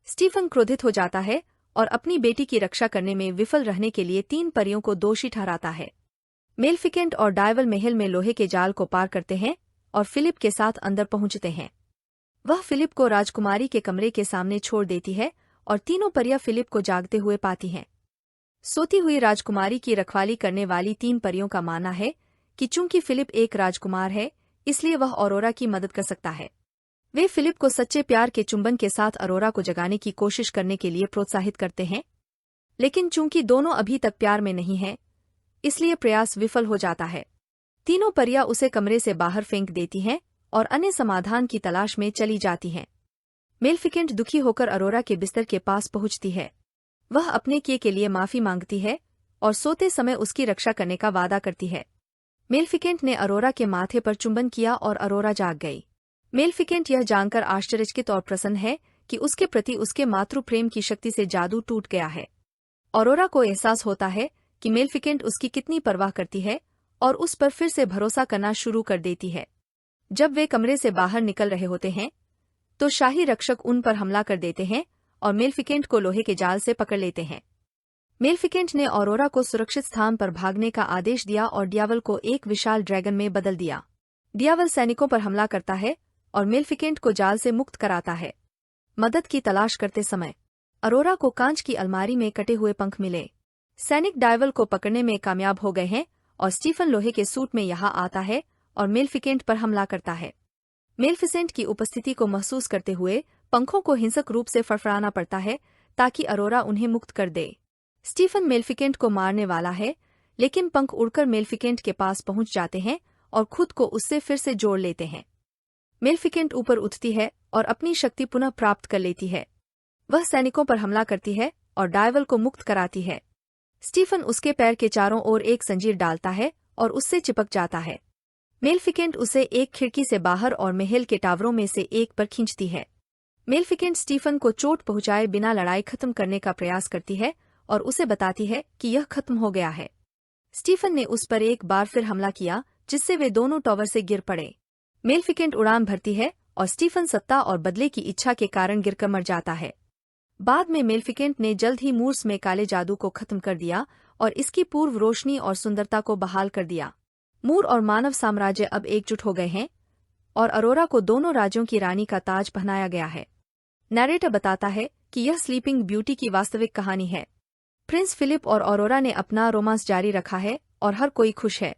स्टीफन क्रोधित हो जाता है और अपनी बेटी की रक्षा करने में विफल रहने के लिए 3 परियों को दोषी ठहराता है। मेलेफिकेंट और डायवल महल में लोहे के जाल को पार करते हैं और फिलिप के साथ अंदर पहुंचते हैं। वह फिलिप को राजकुमारी के कमरे के सामने छोड़ देती है और तीनों परियां फिलिप को जागते हुए पाती हैं। सोती हुई राजकुमारी की रखवाली करने वाली 3 परियों का मानना है कि चूंकि फिलिप एक राजकुमार है, इसलिए वह औरोरा की मदद कर सकता है। वे फिलिप को सच्चे प्यार के चुंबन के साथ अरोरा को जगाने की कोशिश करने के लिए प्रोत्साहित करते हैं, लेकिन चूंकि दोनों अभी तक प्यार में नहीं हैं, इसलिए प्रयास विफल हो जाता है। तीनों परियां उसे कमरे से बाहर फेंक देती हैं और अन्य समाधान की तलाश में चली जाती हैं। मेलेफिकेंट दुखी होकर अरोरा के बिस्तर के पास पहुंचती है। वह अपने किए के लिए माफी मांगती है और सोते समय उसकी रक्षा करने का वादा करती है। मेलेफिकेंट ने अरोरा के माथे पर चुंबन किया और अरोरा जाग गई। मेलेफिकेंट यह जानकर आश्चर्यचकित और प्रसन्न है कि उसके प्रति उसके मातृ प्रेम की शक्ति से जादू टूट गया है। अरोरा को एहसास होता है कि मेलेफिकेंट उसकी कितनी परवाह करती है और उस पर फिर से भरोसा करना शुरू कर देती है। जब वे कमरे से बाहर निकल रहे होते हैं, तो शाही रक्षक उन पर हमला कर देते हैं और मेलेफिकेंट को लोहे के जाल से पकड़ लेते हैं। मेलेफिकेंट ने अरोरा को सुरक्षित स्थान पर भागने का आदेश दिया और डियावल को एक विशाल ड्रैगन में बदल दिया। डियावल सैनिकों पर हमला करता है और मेलेफिकेंट को जाल से मुक्त कराता है। मदद की तलाश करते समय अरोरा को कांच की अलमारी में कटे हुए पंख मिले। सैनिक डायवल को पकड़ने में कामयाब हो गए हैं और स्टीफन लोहे के सूट में यहाँ आता है और मेलेफिकेंट पर हमला करता है। मेलेफिसेंट की उपस्थिति को महसूस करते हुए पंखों को हिंसक रूप से फड़फड़ाना पड़ता है ताकि अरोरा उन्हें मुक्त कर दे। स्टीफन मेलेफिकेंट को मारने वाला है, लेकिन पंख उड़कर मेलेफिकेंट के पास पहुंच जाते हैं और खुद को उससे फिर से जोड़ लेते हैं। मेलेफिकेंट ऊपर उठती है और अपनी शक्ति पुनः प्राप्त कर लेती है। वह सैनिकों पर हमला करती है और डायवल को मुक्त कराती है। स्टीफन उसके पैर के चारों ओर एक जंजीर डालता है और उससे चिपक जाता है। मेलेफिकेंट उसे एक खिड़की से बाहर और महल के टावरों में से एक पर खींचती है। मेलेफिकेंट स्टीफन को चोट पहुंचाए बिना लड़ाई खत्म करने का प्रयास करती है और उसे बताती है कि यह खत्म हो गया है। स्टीफन ने उस पर एक बार फिर हमला किया, जिससे वे दोनों टावर से गिर पड़े। मेलेफिकेंट उड़ान भरती है और स्टीफन सत्ता और बदले की इच्छा के कारण गिरकर मर जाता है। बाद में मेलेफिकेंट ने जल्द ही मूर्स में काले जादू को खत्म कर दिया और इसकी पूर्व रोशनी और सुंदरता को बहाल कर दिया। मूर और मानव साम्राज्य अब एकजुट हो गए हैं और अरोरा को दोनों राज्यों की रानी का ताज पहनाया गया है। नैरेटर बताता है कि यह स्लीपिंग ब्यूटी की वास्तविक कहानी है। प्रिंस फिलिप और अरोरा ने अपना रोमांस जारी रखा है और हर कोई खुश है।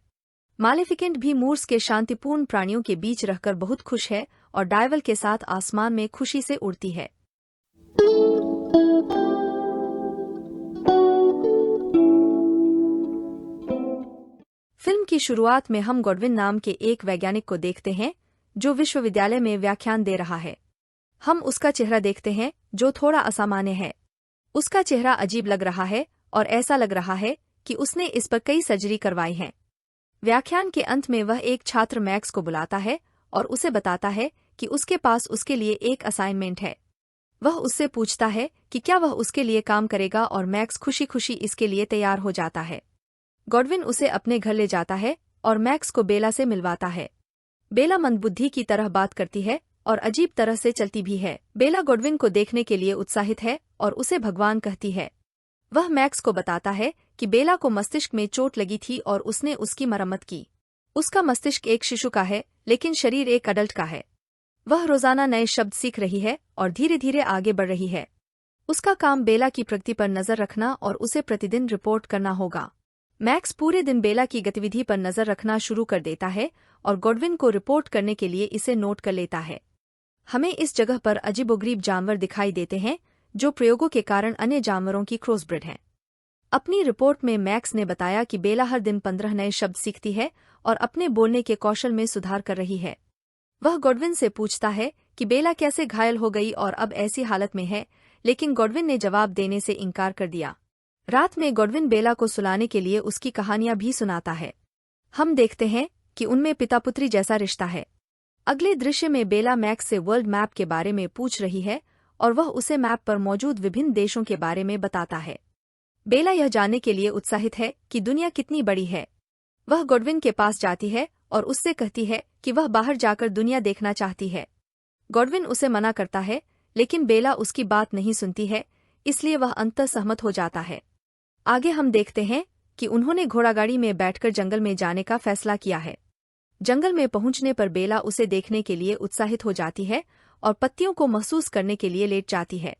मालेफिकेंट भी मूर्स के शांतिपूर्ण प्राणियों के बीच रहकर बहुत खुश है और डायवल के साथ आसमान में खुशी से उड़ती है। फिल्म की शुरुआत में हम गॉडविन नाम के एक वैज्ञानिक को देखते हैं जो विश्वविद्यालय में व्याख्यान दे रहा है। हम उसका चेहरा देखते हैं जो थोड़ा असामान्य है। उसका चेहरा अजीब लग रहा है और ऐसा लग रहा है कि उसने इस पर कई सर्जरी करवाई है। व्याख्यान के अंत में वह एक छात्र मैक्स को बुलाता है और उसे बताता है कि उसके पास उसके लिए एक असाइनमेंट है। वह उससे पूछता है कि क्या वह उसके लिए काम करेगा और मैक्स खुशी खुशी इसके लिए तैयार हो जाता है। गॉडविन उसे अपने घर ले जाता है और मैक्स को बेला से मिलवाता है। बेला मंदबुद्धि की तरह बात करती है और अजीब तरह से चलती भी है। बेला गॉडविन को देखने के लिए उत्साहित है और उसे भगवान कहती है। वह मैक्स को बताता है कि बेला को मस्तिष्क में चोट लगी थी और उसने उसकी मरम्मत की। उसका मस्तिष्क एक शिशु का है लेकिन शरीर एक अडल्ट का है। वह रोजाना नए शब्द सीख रही है और धीरे धीरे आगे बढ़ रही है। उसका काम बेला की प्रगति पर नजर रखना और उसे प्रतिदिन रिपोर्ट करना होगा। मैक्स पूरे दिन बेला की गतिविधि पर नजर रखना शुरू कर देता है और गॉडविन को रिपोर्ट करने के लिए इसे नोट कर लेता है। हमें इस जगह पर अजीबोगरीब जानवर दिखाई देते हैं जो प्रयोगों के कारण अन्य जानवरों की क्रॉसब्रीड हैं। अपनी रिपोर्ट में मैक्स ने बताया कि बेला हर दिन 15 नए शब्द सीखती है और अपने बोलने के कौशल में सुधार कर रही है। वह गॉडविन से पूछता है कि बेला कैसे घायल हो गई और अब ऐसी हालत में है, लेकिन गॉडविन ने जवाब देने से इनकार कर दिया। रात में गॉडविन बेला को सुलाने के लिए उसकी कहानियां भी सुनाता है। हम देखते हैं कि उनमें पिता पुत्री जैसा रिश्ता है। अगले दृश्य में बेला मैक्स से वर्ल्ड मैप के बारे में पूछ रही है और वह उसे मैप पर मौजूद विभिन्न देशों के बारे में बताता है। बेला यह जानने के लिए उत्साहित है कि दुनिया कितनी बड़ी है। वह गॉडविन के पास जाती है और उससे कहती है कि वह बाहर जाकर दुनिया देखना चाहती है। गॉडविन उसे मना करता है, लेकिन बेला उसकी बात नहीं सुनती है, इसलिए वह अंततः सहमत हो जाता है। आगे हम देखते हैं कि उन्होंने घोड़ागाड़ी में बैठकर जंगल में जाने का फैसला किया है। जंगल में पहुंचने पर बेला उसे देखने के लिए उत्साहित हो जाती है और पत्तियों को महसूस करने के लिए लेट जाती है।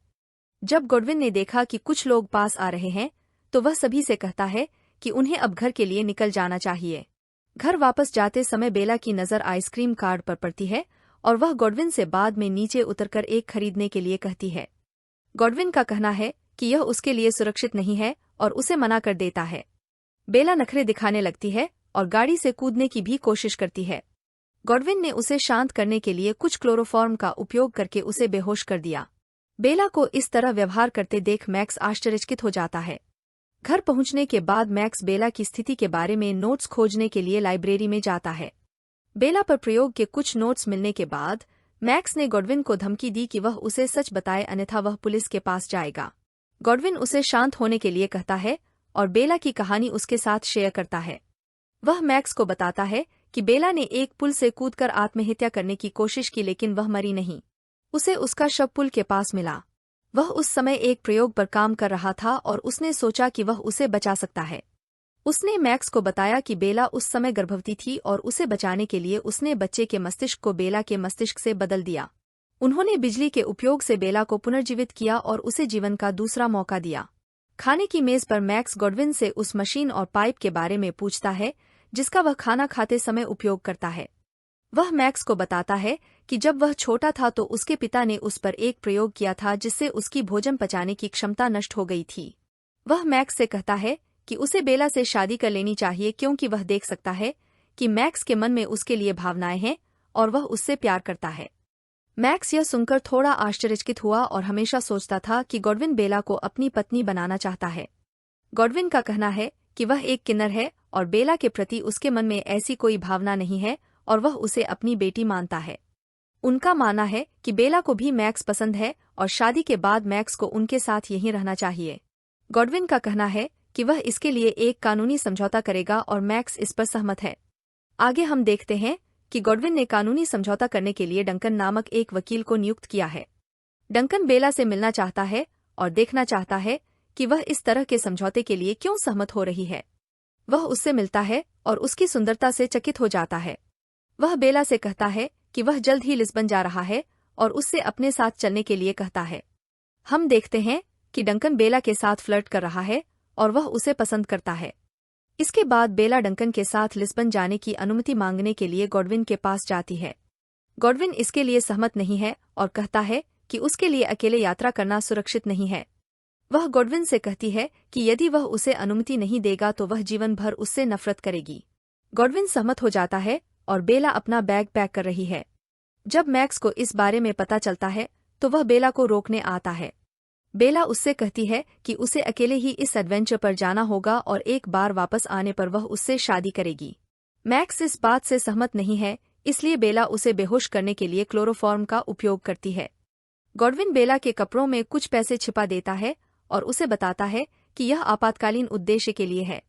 जब गॉडविन ने देखा कि कुछ लोग पास आ रहे हैं, तो वह सभी से कहता है कि उन्हें अब घर के लिए निकल जाना चाहिए। घर वापस जाते समय बेला की नज़र आइसक्रीम कार्ड पर पड़ती है और वह गॉडविन से बाद में नीचे उतरकर एक खरीदने के लिए कहती है। गॉडविन का कहना है कि यह उसके लिए सुरक्षित नहीं है और उसे मना कर देता है। बेला नखरे दिखाने लगती है और गाड़ी से कूदने की भी कोशिश करती है। गॉडविन ने उसे शांत करने के लिए कुछ क्लोरोफॉर्म का उपयोग करके उसे बेहोश कर दिया। बेला को इस तरह व्यवहार करते देख मैक्स आश्चर्यचकित हो जाता है। घर पहुंचने के बाद मैक्स बेला की स्थिति के बारे में नोट्स खोजने के लिए लाइब्रेरी में जाता है। बेला पर प्रयोग के कुछ नोट्स मिलने के बाद मैक्स ने गॉडविन को धमकी दी कि वह उसे सच बताए, अन्यथा वह पुलिस के पास जाएगा। गॉडविन उसे शांत होने के लिए कहता है और बेला की कहानी उसके साथ शेयर करता है। वह मैक्स को बताता है कि बेला ने एक पुल से कूदकर आत्महत्या करने की कोशिश की, लेकिन वह मरी नहीं। उसे उसका शव पुल के पास मिला। वह उस समय एक प्रयोग पर काम कर रहा था और उसने सोचा कि वह उसे बचा सकता है। उसने मैक्स को बताया कि बेला उस समय गर्भवती थी और उसे बचाने के लिए उसने बच्चे के मस्तिष्क को बेला के मस्तिष्क से बदल दिया। उन्होंने बिजली के उपयोग से बेला को पुनर्जीवित किया और उसे जीवन का दूसरा मौका दिया। खाने की मेज पर मैक्स गॉडविन से उस मशीन और पाइप के बारे में पूछता है जिसका वह खाना खाते समय उपयोग करता है। वह मैक्स को बताता है कि जब वह छोटा था तो उसके पिता ने उस पर एक प्रयोग किया था जिससे उसकी भोजन पचाने की क्षमता नष्ट हो गई थी। वह मैक्स से कहता है कि उसे बेला से शादी कर लेनी चाहिए क्योंकि वह देख सकता है कि मैक्स के मन में उसके लिए भावनाएं हैं और वह उससे प्यार करता है। मैक्स यह सुनकर थोड़ा आश्चर्यचकित हुआ और हमेशा सोचता था कि गॉडविन बेला को अपनी पत्नी बनाना चाहता है। गॉडविन का कहना है कि वह एक किन्नर है और बेला के प्रति उसके मन में ऐसी कोई भावना नहीं है और वह उसे अपनी बेटी मानता है। उनका मानना है कि बेला को भी मैक्स पसंद है और शादी के बाद मैक्स को उनके साथ यहीं रहना चाहिए। गॉडविन का कहना है कि वह इसके लिए एक कानूनी समझौता करेगा और मैक्स इस पर सहमत है। आगे हम देखते हैं कि गॉडविन ने कानूनी समझौता करने के लिए डंकन नामक एक वकील को नियुक्त किया है। डंकन बेला से मिलना चाहता है और देखना चाहता है कि वह इस तरह के समझौते के लिए क्यों सहमत हो रही है। वह उससे मिलता है और उसकी सुंदरता से चकित हो जाता है। वह बेला से कहता है कि वह जल्द ही लिस्बन जा रहा है और उससे अपने साथ चलने के लिए कहता है। हम देखते हैं कि डंकन बेला के साथ फ्लर्ट कर रहा है और वह उसे पसंद करता है। इसके बाद बेला डंकन के साथ लिस्बन जाने की अनुमति मांगने के लिए गॉडविन के पास जाती है। गॉडविन इसके लिए सहमत नहीं है और कहता है कि उसके लिए अकेले यात्रा करना सुरक्षित नहीं है। वह गॉडविन से कहती है कि यदि वह उसे अनुमति नहीं देगा तो वह जीवन भर उससे नफरत करेगी। गॉडविन सहमत हो जाता है और बेला अपना बैग पैक कर रही है। जब मैक्स को इस बारे में पता चलता है तो वह बेला को रोकने आता है। बेला उससे कहती है कि उसे अकेले ही इस एडवेंचर पर जाना होगा और एक बार वापस आने पर वह उससे शादी करेगी। मैक्स इस बात से सहमत नहीं है, इसलिए बेला उसे बेहोश करने के लिए क्लोरोफॉर्म का उपयोग करती है। गॉडविन बेला के कपड़ों में कुछ पैसे छिपा देता है और उसे बताता है कि यह आपातकालीन उद्देश्य के लिए है।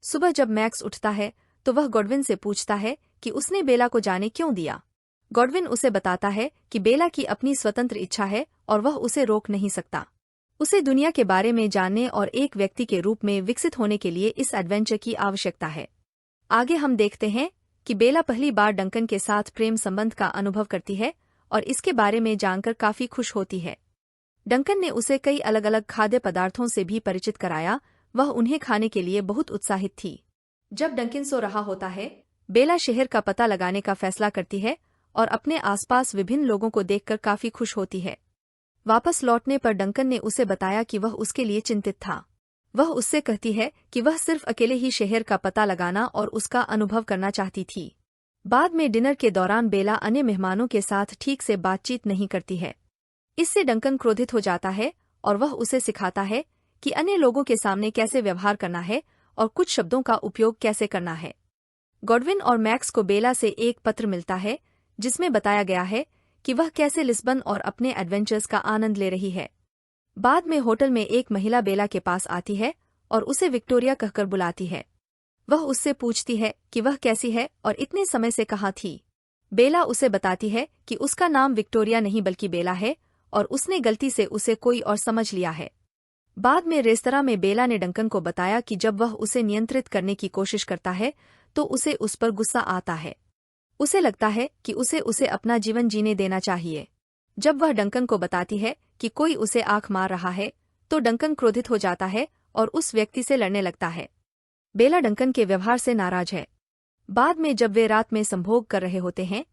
सुबह जब मैक्स उठता है तो वह गॉडविन से पूछता है कि उसने बेला को जाने क्यों दिया। गॉडविन उसे बताता है कि बेला की अपनी स्वतंत्र इच्छा है और वह उसे रोक नहीं सकता। उसे दुनिया के बारे में जानने और एक व्यक्ति के रूप में विकसित होने के लिए इस एडवेंचर की आवश्यकता है। आगे हम देखते हैं कि बेला पहली बार डंकन के साथ प्रेम संबंध का अनुभव करती है और इसके बारे में जानकर काफी खुश होती है। डंकन ने उसे कई अलग अलग खाद्य पदार्थों से भी परिचित कराया, वह उन्हें खाने के लिए बहुत उत्साहित थी। जब डंकन सो रहा होता है, बेला शहर का पता लगाने का फैसला करती है और अपने आसपास विभिन्न लोगों को देखकर काफी खुश होती है। वापस लौटने पर डंकन ने उसे बताया कि वह उसके लिए चिंतित था। वह उससे कहती है कि वह सिर्फ अकेले ही शहर का पता लगाना और उसका अनुभव करना चाहती थी। बाद में डिनर के दौरान बेला अन्य मेहमानों के साथ ठीक से बातचीत नहीं करती है। इससे डंकन क्रोधित हो जाता है और वह उसे सिखाता है कि अन्य लोगों के सामने कैसे व्यवहार करना है और कुछ शब्दों का उपयोग कैसे करना है। गॉडविन और मैक्स को बेला से एक पत्र मिलता है जिसमें बताया गया है कि वह कैसे लिस्बन और अपने एडवेंचर्स का आनंद ले रही है। बाद में होटल में एक महिला बेला के पास आती है और उसे विक्टोरिया कहकर बुलाती है। वह उससे पूछती है कि वह कैसी है और इतने समय से कहाँ थी। बेला उसे बताती है कि उसका नाम विक्टोरिया नहीं बल्कि बेला है और उसने गलती से उसे कोई और समझ लिया है। बाद में रेस्तरां में बेला ने डंकन को बताया कि जब वह उसे नियंत्रित करने की कोशिश करता है तो उसे उस पर गुस्सा आता है। उसे लगता है कि उसे अपना जीवन जीने देना चाहिए। जब वह डंकन को बताती है कि कोई उसे आंख मार रहा है तो डंकन क्रोधित हो जाता है और उस व्यक्ति से लड़ने लगता है। बेला डंकन के व्यवहार से नाराज है। बाद में जब वे रात में संभोग कर रहे होते हैं,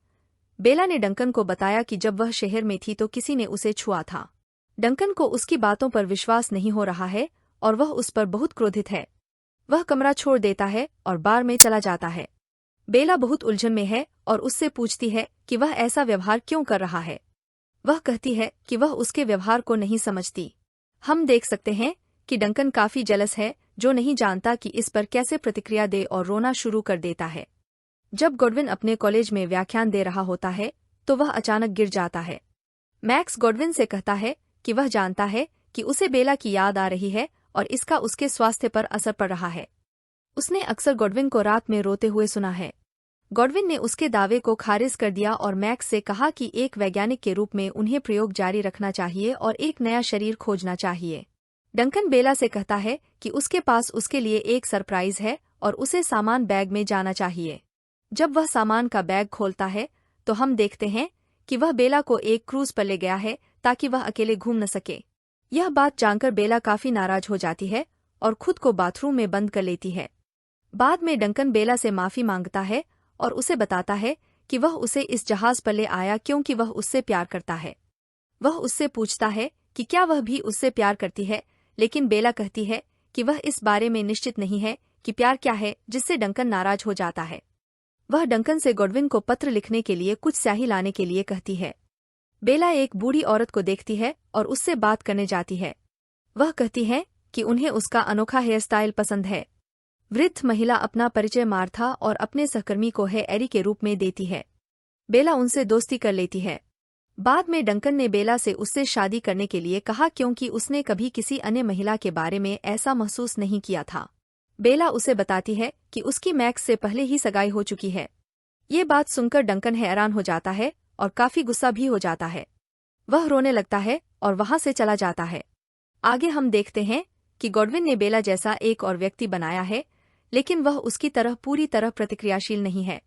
बेला ने डंकन को बताया कि जब वह शहर में थी तो किसी ने उसे छुआ था। डंकन को उसकी बातों पर विश्वास नहीं हो रहा है और वह उस पर बहुत क्रोधित है। वह कमरा छोड़ देता है और बार में चला जाता है। बेला बहुत उलझन में है और उससे पूछती है कि वह ऐसा व्यवहार क्यों कर रहा है। वह कहती है कि वह उसके व्यवहार को नहीं समझती। हम देख सकते हैं कि डंकन काफी जेलस है, जो नहीं जानता कि इस पर कैसे प्रतिक्रिया दे और रोना शुरू कर देता है। जब गॉडविन अपने कॉलेज में व्याख्यान दे रहा होता है तो वह अचानक गिर जाता है। मैक्स गॉडविन से कहता है कि वह जानता है कि उसे बेला की याद आ रही है और इसका उसके स्वास्थ्य पर असर पड़ रहा है। उसने अक्सर गॉडविन को रात में रोते हुए सुना है। गॉडविन ने उसके दावे को खारिज कर दिया और मैक्स से कहा कि एक वैज्ञानिक के रूप में उन्हें प्रयोग जारी रखना चाहिए और एक नया शरीर खोजना चाहिए। डंकन बेला से कहता है कि उसके पास उसके लिए एक सरप्राइज है और उसे सामान बैग में जाना चाहिए। जब वह सामान का बैग खोलता है तो हम देखते हैं कि वह बेला को एक क्रूज पर ले गया है ताकि वह अकेले घूम न सके। यह बात जानकर बेला काफी नाराज हो जाती है और खुद को बाथरूम में बंद कर लेती है। बाद में डंकन बेला से माफी मांगता है और उसे बताता है कि वह उसे इस जहाज पर ले आया क्योंकि वह उससे प्यार करता है। वह उससे पूछता है कि क्या वह भी उससे प्यार करती है, लेकिन बेला कहती है कि वह इस बारे में निश्चित नहीं है कि प्यार क्या है, जिससे डंकन नाराज हो जाता है। वह डंकन से गॉडविन को पत्र लिखने के लिए कुछ स्याही लाने के लिए कहती है। बेला एक बूढ़ी औरत को देखती है और उससे बात करने जाती है। वह कहती है कि उन्हें उसका अनोखा हेयर स्टाइल पसंद है। वृद्ध महिला अपना परिचय मार्था और अपने सहकर्मी को एरी के रूप में देती है। बेला उनसे दोस्ती कर लेती है। बाद में डंकन ने बेला से उससे शादी करने के लिए कहा क्योंकि उसने कभी किसी अन्य महिला के बारे में ऐसा महसूस नहीं किया था। बेला उसे बताती है कि उसकी मैक्स से पहले ही सगाई हो चुकी है। ये बात सुनकर डंकन हैरान हो जाता है और काफी गुस्सा भी हो जाता है। वह रोने लगता है और वहां से चला जाता है। आगे हम देखते हैं कि गॉडविन ने बेला जैसा एक और व्यक्ति बनाया है, लेकिन वह उसकी तरह पूरी तरह प्रतिक्रियाशील नहीं है।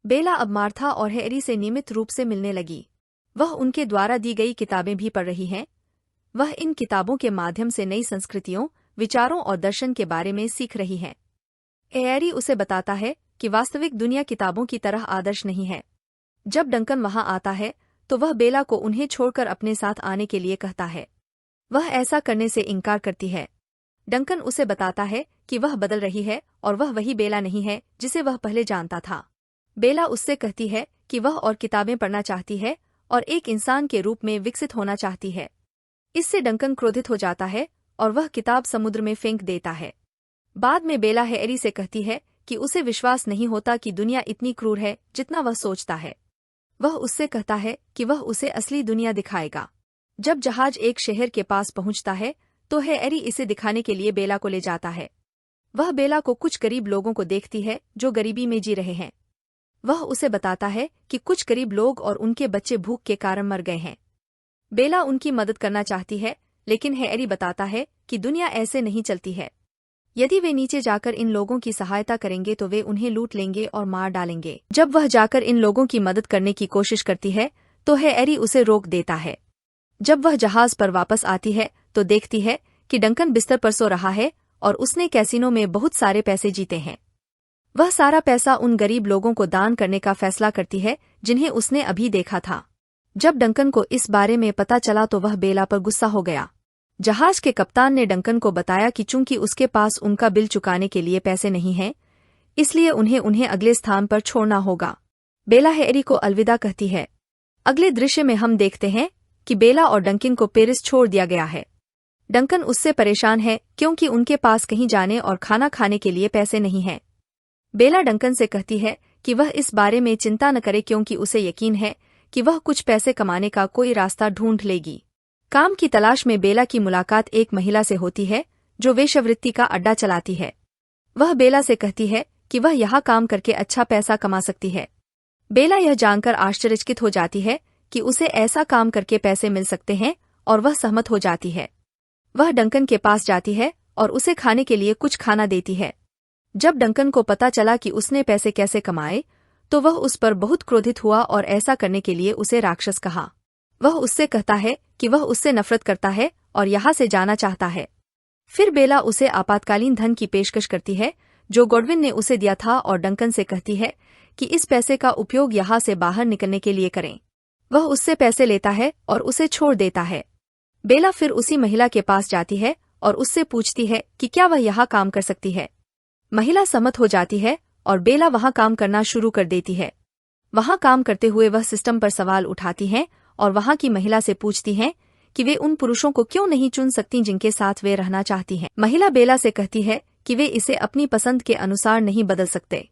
बेला अब मार्था और हैरी से नियमित रूप से मिलने लगी। वह उनके द्वारा दी गई किताबें भी पढ़ रही हैं। वह इन किताबों के माध्यम से नई संस्कृतियों, विचारों और दर्शन के बारे में सीख रही है। हैरी उसे बताता है कि वास्तविक दुनिया किताबों की तरह आदर्श नहीं है। जब डंकन वहां आता है तो वह बेला को उन्हें छोड़कर अपने साथ आने के लिए कहता है। वह ऐसा करने से इनकार करती है। डंकन उसे बताता है कि वह बदल रही है और वह वही बेला नहीं है जिसे वह पहले जानता था। बेला उससे कहती है कि वह और किताबें पढ़ना चाहती है और एक इंसान के रूप में विकसित होना चाहती है। इससे डंकन क्रोधित हो जाता है और वह किताब समुद्र में फेंक देता है। बाद में बेला हैरी से कहती है कि उसे विश्वास नहीं होता कि दुनिया इतनी क्रूर है जितना वह सोचता है। वह उससे कहता है कि वह उसे असली दुनिया दिखाएगा। जब जहाज एक शहर के पास पहुंचता है तो हैरी इसे दिखाने के लिए बेला को ले जाता है। वह बेला को कुछ गरीब लोगों को देखती है जो गरीबी में जी रहे हैं। वह उसे बताता है कि कुछ गरीब लोग और उनके बच्चे भूख के कारण मर गए हैं। बेला उनकी मदद करना चाहती है, लेकिन हैरी बताता है कि दुनिया ऐसे नहीं चलती है। यदि वे नीचे जाकर इन लोगों की सहायता करेंगे तो वे उन्हें लूट लेंगे और मार डालेंगे। जब वह जाकर इन लोगों की मदद करने की कोशिश करती है तो हैरी उसे रोक देता है। जब वह जहाज पर वापस आती है तो देखती है कि डंकन बिस्तर पर सो रहा है और उसने कैसीनो में बहुत सारे पैसे जीते हैं। वह सारा पैसा उन गरीब लोगों को दान करने का फैसला करती है जिन्हें उसने अभी देखा था। जब डंकन को इस बारे में पता चला तो वह बेला पर गुस्सा हो गया। जहाज के कप्तान ने डंकन को बताया कि चूंकि उसके पास उनका बिल चुकाने के लिए पैसे नहीं हैं, इसलिए उन्हें अगले स्थान पर छोड़ना होगा। बेला हैरी को अलविदा कहती है। अगले दृश्य में हम देखते हैं कि बेला और डंकन को पेरिस छोड़ दिया गया है। डंकन उससे परेशान है क्योंकि उनके पास कहीं जाने और खाना खाने के लिए पैसे नहीं हैं। बेला डंकन से कहती है कि वह इस बारे में चिंता न करे क्योंकि उसे यकीन है कि वह कुछ पैसे कमाने का कोई रास्ता ढूंढ लेगी। काम की तलाश में बेला की मुलाकात एक महिला से होती है जो वेश्यावृत्ति का अड्डा चलाती है। वह बेला से कहती है कि वह यहाँ काम करके अच्छा पैसा कमा सकती है। बेला यह जानकर आश्चर्यचकित हो जाती है कि उसे ऐसा काम करके पैसे मिल सकते हैं और वह सहमत हो जाती है। वह डंकन के पास जाती है और उसे खाने के लिए कुछ खाना देती है। जब डंकन को पता चला कि उसने पैसे कैसे कमाए तो वह उस पर बहुत क्रोधित हुआ और ऐसा करने के लिए उसे राक्षस कहा। वह उससे कहता है कि वह उससे नफरत करता है और यहाँ से जाना चाहता है। फिर बेला उसे आपातकालीन धन की पेशकश करती है जो गॉडविन ने उसे दिया था और डंकन से कहती है कि इस पैसे का उपयोग यहाँ से बाहर निकलने के लिए करें। वह उससे पैसे लेता है और उसे छोड़ देता है। बेला फिर उसी महिला के पास जाती है और उससे पूछती है कि क्या वह यहाँ काम कर सकती है। महिला सहमत हो जाती है और बेला वहाँ काम करना शुरू कर देती है। वहाँ काम करते हुए वह सिस्टम पर सवाल उठाती हैं और वहाँ की महिला से पूछती हैं कि वे उन पुरुषों को क्यों नहीं चुन सकती जिनके साथ वे रहना चाहती हैं। महिला बेला से कहती है कि वे इसे अपनी पसंद के अनुसार नहीं बदल सकते।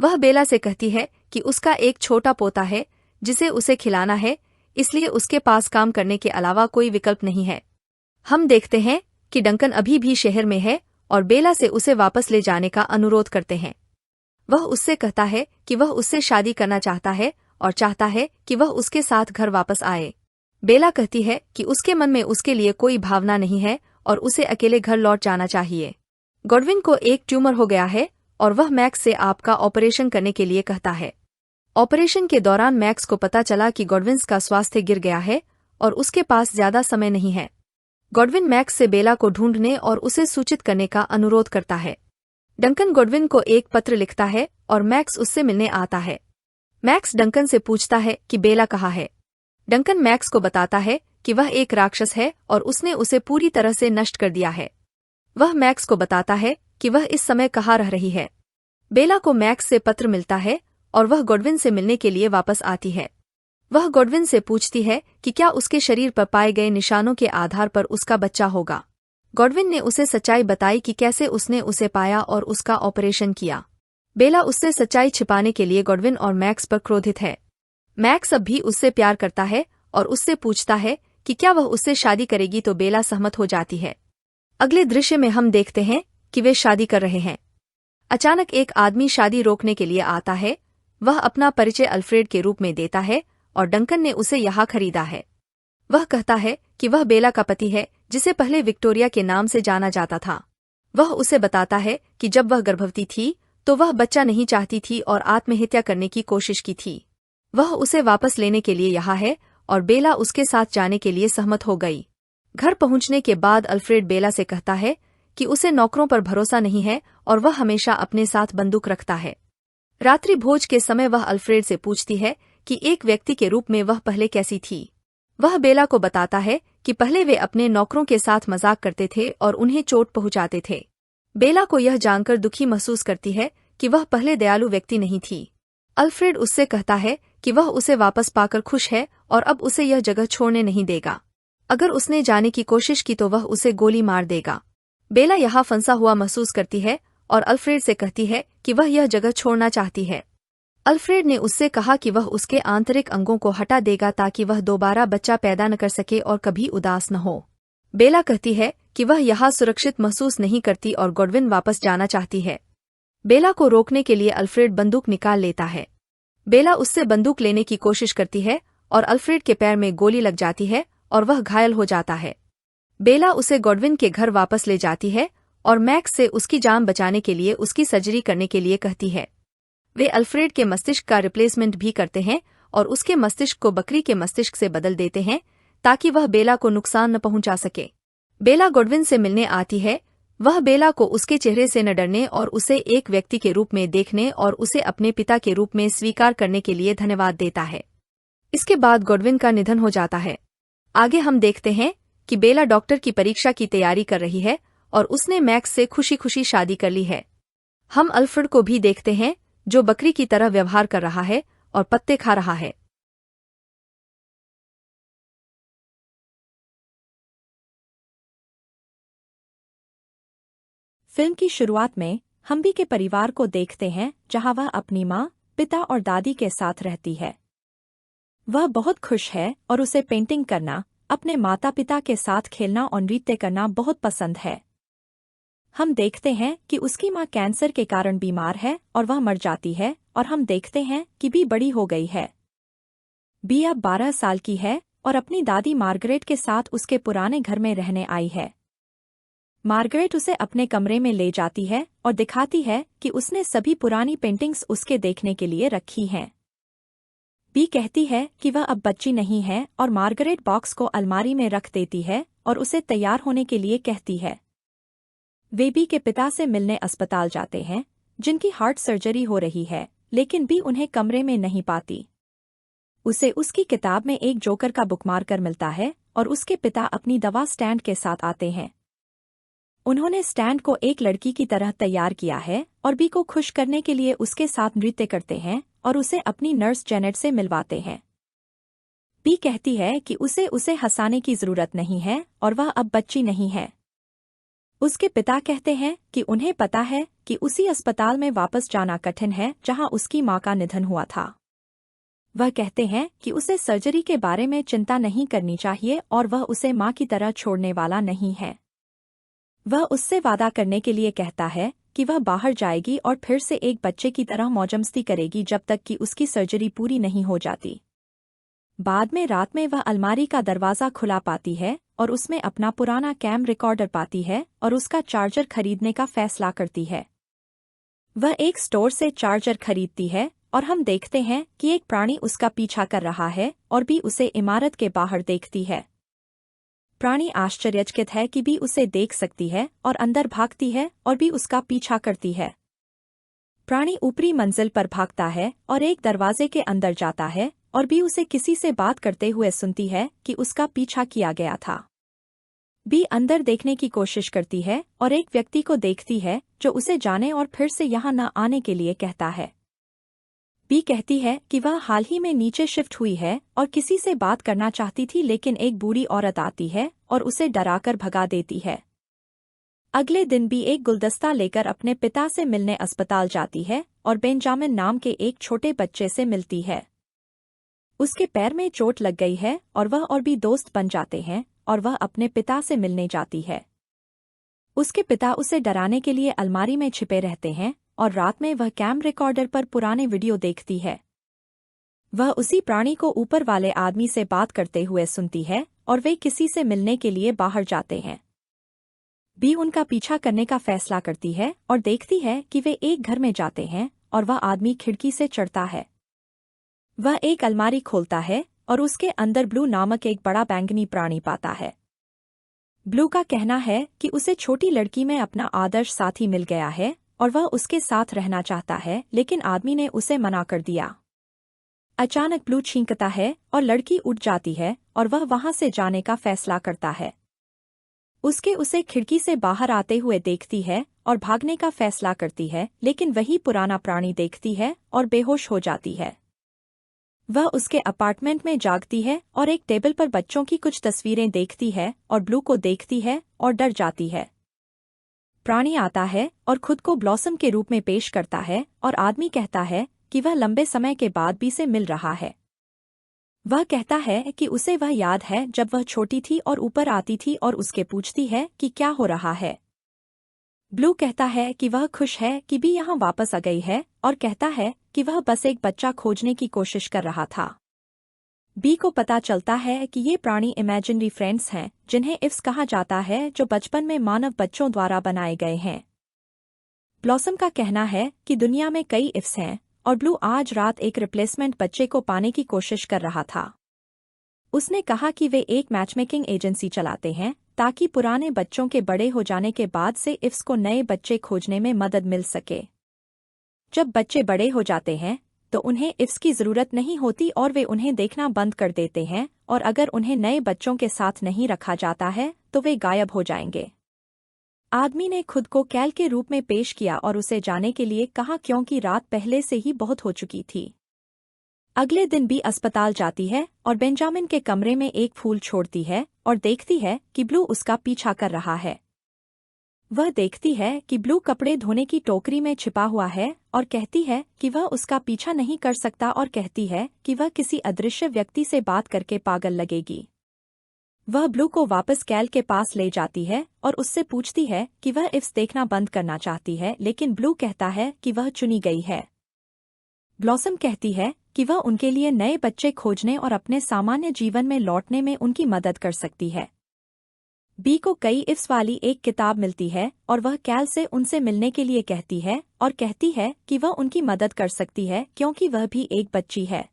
वह बेला से कहती है कि उसका एक छोटा पोता है जिसे उसे खिलाना है, इसलिए उसके पास काम करने के अलावा कोई विकल्प नहीं है। हम देखते हैं कि डंकन अभी भी शहर में है और बेला से उसे वापस ले जाने का अनुरोध करते हैं। वह उससे कहता है कि वह उससे शादी करना चाहता है और चाहता है कि वह उसके साथ घर वापस आए। बेला कहती है कि उसके मन में उसके लिए कोई भावना नहीं है और उसे अकेले घर लौट जाना चाहिए। गॉडविन को एक ट्यूमर हो गया है और वह मैक्स से आपका ऑपरेशन करने के लिए कहता है। ऑपरेशन के दौरान मैक्स को पता चला कि गॉडविन का स्वास्थ्य गिर गया है और उसके पास ज्यादा समय नहीं है। गॉडविन मैक्स से बेला को ढूंढने और उसे सूचित करने का अनुरोध करता है। डंकन गॉडविन को एक पत्र लिखता है और मैक्स उससे मिलने आता है। मैक्स डंकन से पूछता है कि बेला कहाँ है। डंकन मैक्स को बताता है कि वह एक राक्षस है और उसने उसे पूरी तरह से नष्ट कर दिया है। वह मैक्स को बताता है कि वह इस समय कहाँ रह रही है। बेला को मैक्स से पत्र मिलता है और वह गॉडविन से मिलने के लिए वापस आती है। वह गॉडविन से पूछती है कि क्या उसके शरीर पर पाए गए निशानों के आधार पर उसका बच्चा होगा। गॉडविन ने उसे सच्चाई बताई कि कैसे उसने उसे पाया और उसका ऑपरेशन किया। बेला उससे सच्चाई छिपाने के लिए गॉडविन और मैक्स पर क्रोधित है। मैक्स अब भी उससे प्यार करता है और उससे पूछता है कि क्या वह उससे शादी करेगी तो बेला सहमत हो जाती है। अगले दृश्य में हम देखते हैं कि वे शादी कर रहे हैं। अचानक एक आदमी शादी रोकने के लिए आता है। वह अपना परिचय अल्फ्रेड के रूप में देता है और डंकन ने उसे यहाँ खरीदा है। वह कहता है कि वह बेला का पति है जिसे पहले विक्टोरिया के नाम से जाना जाता था। वह उसे बताता है कि जब वह गर्भवती थी तो वह बच्चा नहीं चाहती थी और आत्महत्या करने की कोशिश की थी। वह उसे वापस लेने के लिए यहाँ है और बेला उसके साथ जाने के लिए सहमत हो गई। घर पहुंचने के बाद अल्फ्रेड बेला से कहता है कि उसे नौकरों पर भरोसा नहीं है और वह हमेशा अपने साथ बंदूक रखता है। रात्रि भोज के समय वह अल्फ्रेड से पूछती है कि एक व्यक्ति के रूप में वह पहले कैसी थी। वह बेला को बताता है कि पहले वे अपने नौकरों के साथ मजाक करते थे और उन्हें चोट पहुंचाते थे। बेला को यह जानकर दुखी महसूस करती है कि वह पहले दयालु व्यक्ति नहीं थी। अल्फ्रेड उससे कहता है कि वह उसे वापस पाकर खुश है और अब उसे यह जगह छोड़ने नहीं देगा। अगर उसने जाने की कोशिश की तो वह उसे गोली मार देगा। बेला यहाँ फंसा हुआ महसूस करती है और अल्फ्रेड से कहती है कि वह यह जगह छोड़ना चाहती है। अल्फ्रेड ने उससे कहा कि वह उसके आंतरिक अंगों को हटा देगा ताकि वह दोबारा बच्चा पैदा न कर सके और कभी उदास न हो। बेला कहती है कि वह यहाँ सुरक्षित महसूस नहीं करती और गॉडविन वापस जाना चाहती है। बेला को रोकने के लिए अल्फ्रेड बंदूक निकाल लेता है। बेला उससे बंदूक लेने की कोशिश करती है और अल्फ्रेड के पैर में गोली लग जाती है और वह घायल हो जाता है। बेला उसे गॉडविन के घर वापस ले जाती है और मैक्स से उसकी जान बचाने के लिए उसकी सर्जरी करने के लिए कहती है। वे अल्फ्रेड के मस्तिष्क का रिप्लेसमेंट भी करते हैं और उसके मस्तिष्क को बकरी के मस्तिष्क से बदल देते हैं ताकि वह बेला को नुकसान न पहुंचा सके। बेला गॉडविन से मिलने आती है। वह बेला को उसके चेहरे से न डरने और उसे एक व्यक्ति के रूप में देखने और उसे अपने पिता के रूप में स्वीकार करने के लिए धन्यवाद देता है। इसके बाद गॉडविन का निधन हो जाता है। आगे हम देखते हैं कि बेला डॉक्टर की परीक्षा की तैयारी कर रही है और उसने मैक्स से खुशी खुशी शादी कर ली है। हम अल्फ्रेड को भी देखते हैं जो बकरी की तरह व्यवहार कर रहा है और पत्ते खा रहा है। फिल्म की शुरुआत में हम बी के परिवार को देखते हैं जहां वह अपनी माँ, पिता और दादी के साथ रहती है। वह बहुत खुश है और उसे पेंटिंग करना, अपने माता पिता के साथ खेलना और नृत्य करना बहुत पसंद है। हम देखते हैं कि उसकी माँ कैंसर के कारण बीमार है और वह मर जाती है और हम देखते हैं कि बी बड़ी हो गई है। बी अब 12 साल की है और अपनी दादी मार्गरेट के साथ उसके पुराने घर में रहने आई है। मार्गरेट उसे अपने कमरे में ले जाती है और दिखाती है कि उसने सभी पुरानी पेंटिंग्स उसके देखने के लिए रखी हैं। बी कहती है कि वह अब बच्ची नहीं है और मार्गरेट बॉक्स को अलमारी में रख देती है और उसे तैयार होने के लिए कहती है। वे बी के पिता से मिलने अस्पताल जाते हैं जिनकी हार्ट सर्जरी हो रही है, लेकिन बी उन्हें कमरे में नहीं पाती। उसे उसकी किताब में एक जोकर का बुकमार्कर मिलता है और उसके पिता अपनी दवा स्टैंड के साथ आते हैं। उन्होंने स्टैंड को एक लड़की की तरह तैयार किया है और बी को खुश करने के लिए उसके साथ नृत्य करते हैं और उसे अपनी नर्स जेनेट से मिलवाते हैं। बी कहती है कि उसे हंसाने की जरूरत नहीं है और वह अब बच्ची नहीं है। उसके पिता कहते हैं कि उन्हें पता है कि उसी अस्पताल में वापस जाना कठिन है जहां उसकी मां का निधन हुआ था। वह कहते हैं कि उसे सर्जरी के बारे में चिंता नहीं करनी चाहिए और वह उसे मां की तरह छोड़ने वाला नहीं है। वह उससे वादा करने के लिए कहता है कि वह बाहर जाएगी और फिर से एक बच्चे की तरह मौजमस्ती करेगी जब तक कि उसकी सर्जरी पूरी नहीं हो जाती। बाद में रात में वह अलमारी का दरवाज़ा खुला पाती है और उसमें अपना पुराना कैम रिकॉर्डर पाती है और उसका चार्जर खरीदने का फैसला करती है। वह एक स्टोर से चार्जर खरीदती है और हम देखते हैं कि एक प्राणी उसका पीछा कर रहा है और बी उसे इमारत के बाहर देखती है। प्राणी आश्चर्यचकित है कि बी उसे देख सकती है और अंदर भागती है और बी उसका पीछा करती है। प्राणी ऊपरी मंजिल पर भागता है और एक दरवाजे के अंदर जाता है और बी उसे किसी से बात करते हुए सुनती है कि उसका पीछा किया गया था। बी अंदर देखने की कोशिश करती है और एक व्यक्ति को देखती है जो उसे जाने और फिर से यहाँ न आने के लिए कहता है। बी कहती है कि वह हाल ही में नीचे शिफ्ट हुई है और किसी से बात करना चाहती थी, लेकिन एक बूढ़ी औरत आती है और उसे डराकर भगा देती है। अगले दिन बी एक गुलदस्ता लेकर अपने पिता से मिलने अस्पताल जाती है और बेंजामिन नाम के एक छोटे बच्चे से मिलती है। उसके पैर में चोट लग गई है और वह और बी दोस्त बन जाते हैं और वह अपने पिता से मिलने जाती है। उसके पिता उसे डराने के लिए अलमारी में छिपे रहते हैं और रात में वह कैम रिकॉर्डर पर पुराने वीडियो देखती है। वह उसी प्राणी को ऊपर वाले आदमी से बात करते हुए सुनती है और वे किसी से मिलने के लिए बाहर जाते हैं। बी उनका पीछा करने का फैसला करती है और देखती है कि वे एक घर में जाते हैं और वह आदमी खिड़की से चढ़ता है। वह एक अलमारी खोलता है और उसके अंदर ब्लू नामक एक बड़ा बैंगनी प्राणी पाता है। ब्लू का कहना है कि उसे छोटी लड़की में अपना आदर्श साथी मिल गया है और वह उसके साथ रहना चाहता है, लेकिन आदमी ने उसे मना कर दिया। अचानक ब्लू छींकता है और लड़की उठ जाती है और वह वहां से जाने का फैसला करता है। उसे खिड़की से बाहर आते हुए देखती है और भागने का फैसला करती है, लेकिन वही पुराना प्राणी देखती है और बेहोश हो जाती है। वह उसके अपार्टमेंट में जागती है और एक टेबल पर बच्चों की कुछ तस्वीरें देखती है और ब्लू को देखती है और डर जाती है। प्राणी आता है और खुद को ब्लॉसम के रूप में पेश करता है और आदमी कहता है कि वह लंबे समय के बाद बी से मिल रहा है। वह कहता है कि उसे वह याद है जब वह छोटी थी और ऊपर आती थी और उसके पूछती है कि क्या हो रहा है। ब्लू कहता है कि वह खुश है कि बी यहाँ वापस आ गई है और कहता है कि वह बस एक बच्चा खोजने की कोशिश कर रहा था। बी को पता चलता है कि ये प्राणी इमेजिनरी फ्रेंड्स हैं जिन्हें इफ्स कहा जाता है, जो बचपन में मानव बच्चों द्वारा बनाए गए हैं। ब्लॉसम का कहना है कि दुनिया में कई इफ्स हैं और ब्लू आज रात एक रिप्लेसमेंट बच्चे को पाने की कोशिश कर रहा था। उसने कहा कि वे एक मैचमेकिंग एजेंसी चलाते हैं ताकि पुराने बच्चों के बड़े हो जाने के बाद से इफ्स को नए बच्चे खोजने में मदद मिल सके। जब बच्चे बड़े हो जाते हैं तो उन्हें इफ्स की जरूरत नहीं होती और वे उन्हें देखना बंद कर देते हैं, और अगर उन्हें नए बच्चों के साथ नहीं रखा जाता है तो वे गायब हो जाएंगे। आदमी ने खुद को कैल के रूप में पेश किया और उसे जाने के लिए कहा क्योंकि रात पहले से ही बहुत हो चुकी थी। अगले दिन बी अस्पताल जाती है और बेंजामिन के कमरे में एक फूल छोड़ती है और देखती है कि ब्लू उसका पीछा कर रहा है। वह देखती है कि ब्लू कपड़े धोने की टोकरी में छिपा हुआ है और कहती है कि वह उसका पीछा नहीं कर सकता और कहती है कि वह किसी अदृश्य व्यक्ति से बात करके पागल लगेगी। वह ब्लू को वापस कैल के पास ले जाती है और उससे पूछती है कि वह इफ्स देखना बंद करना चाहती है, लेकिन ब्लू कहता है कि वह चुनी गई है। ब्लॉसम कहती है कि वह उनके लिए नए बच्चे खोजने और अपने सामान्य जीवन में लौटने में उनकी मदद कर सकती है। बी को कई इफ्स वाली एक किताब मिलती है और वह कैल से उनसे मिलने के लिए कहती है और कहती है कि वह उनकी मदद कर सकती है क्योंकि वह भी एक बच्ची है।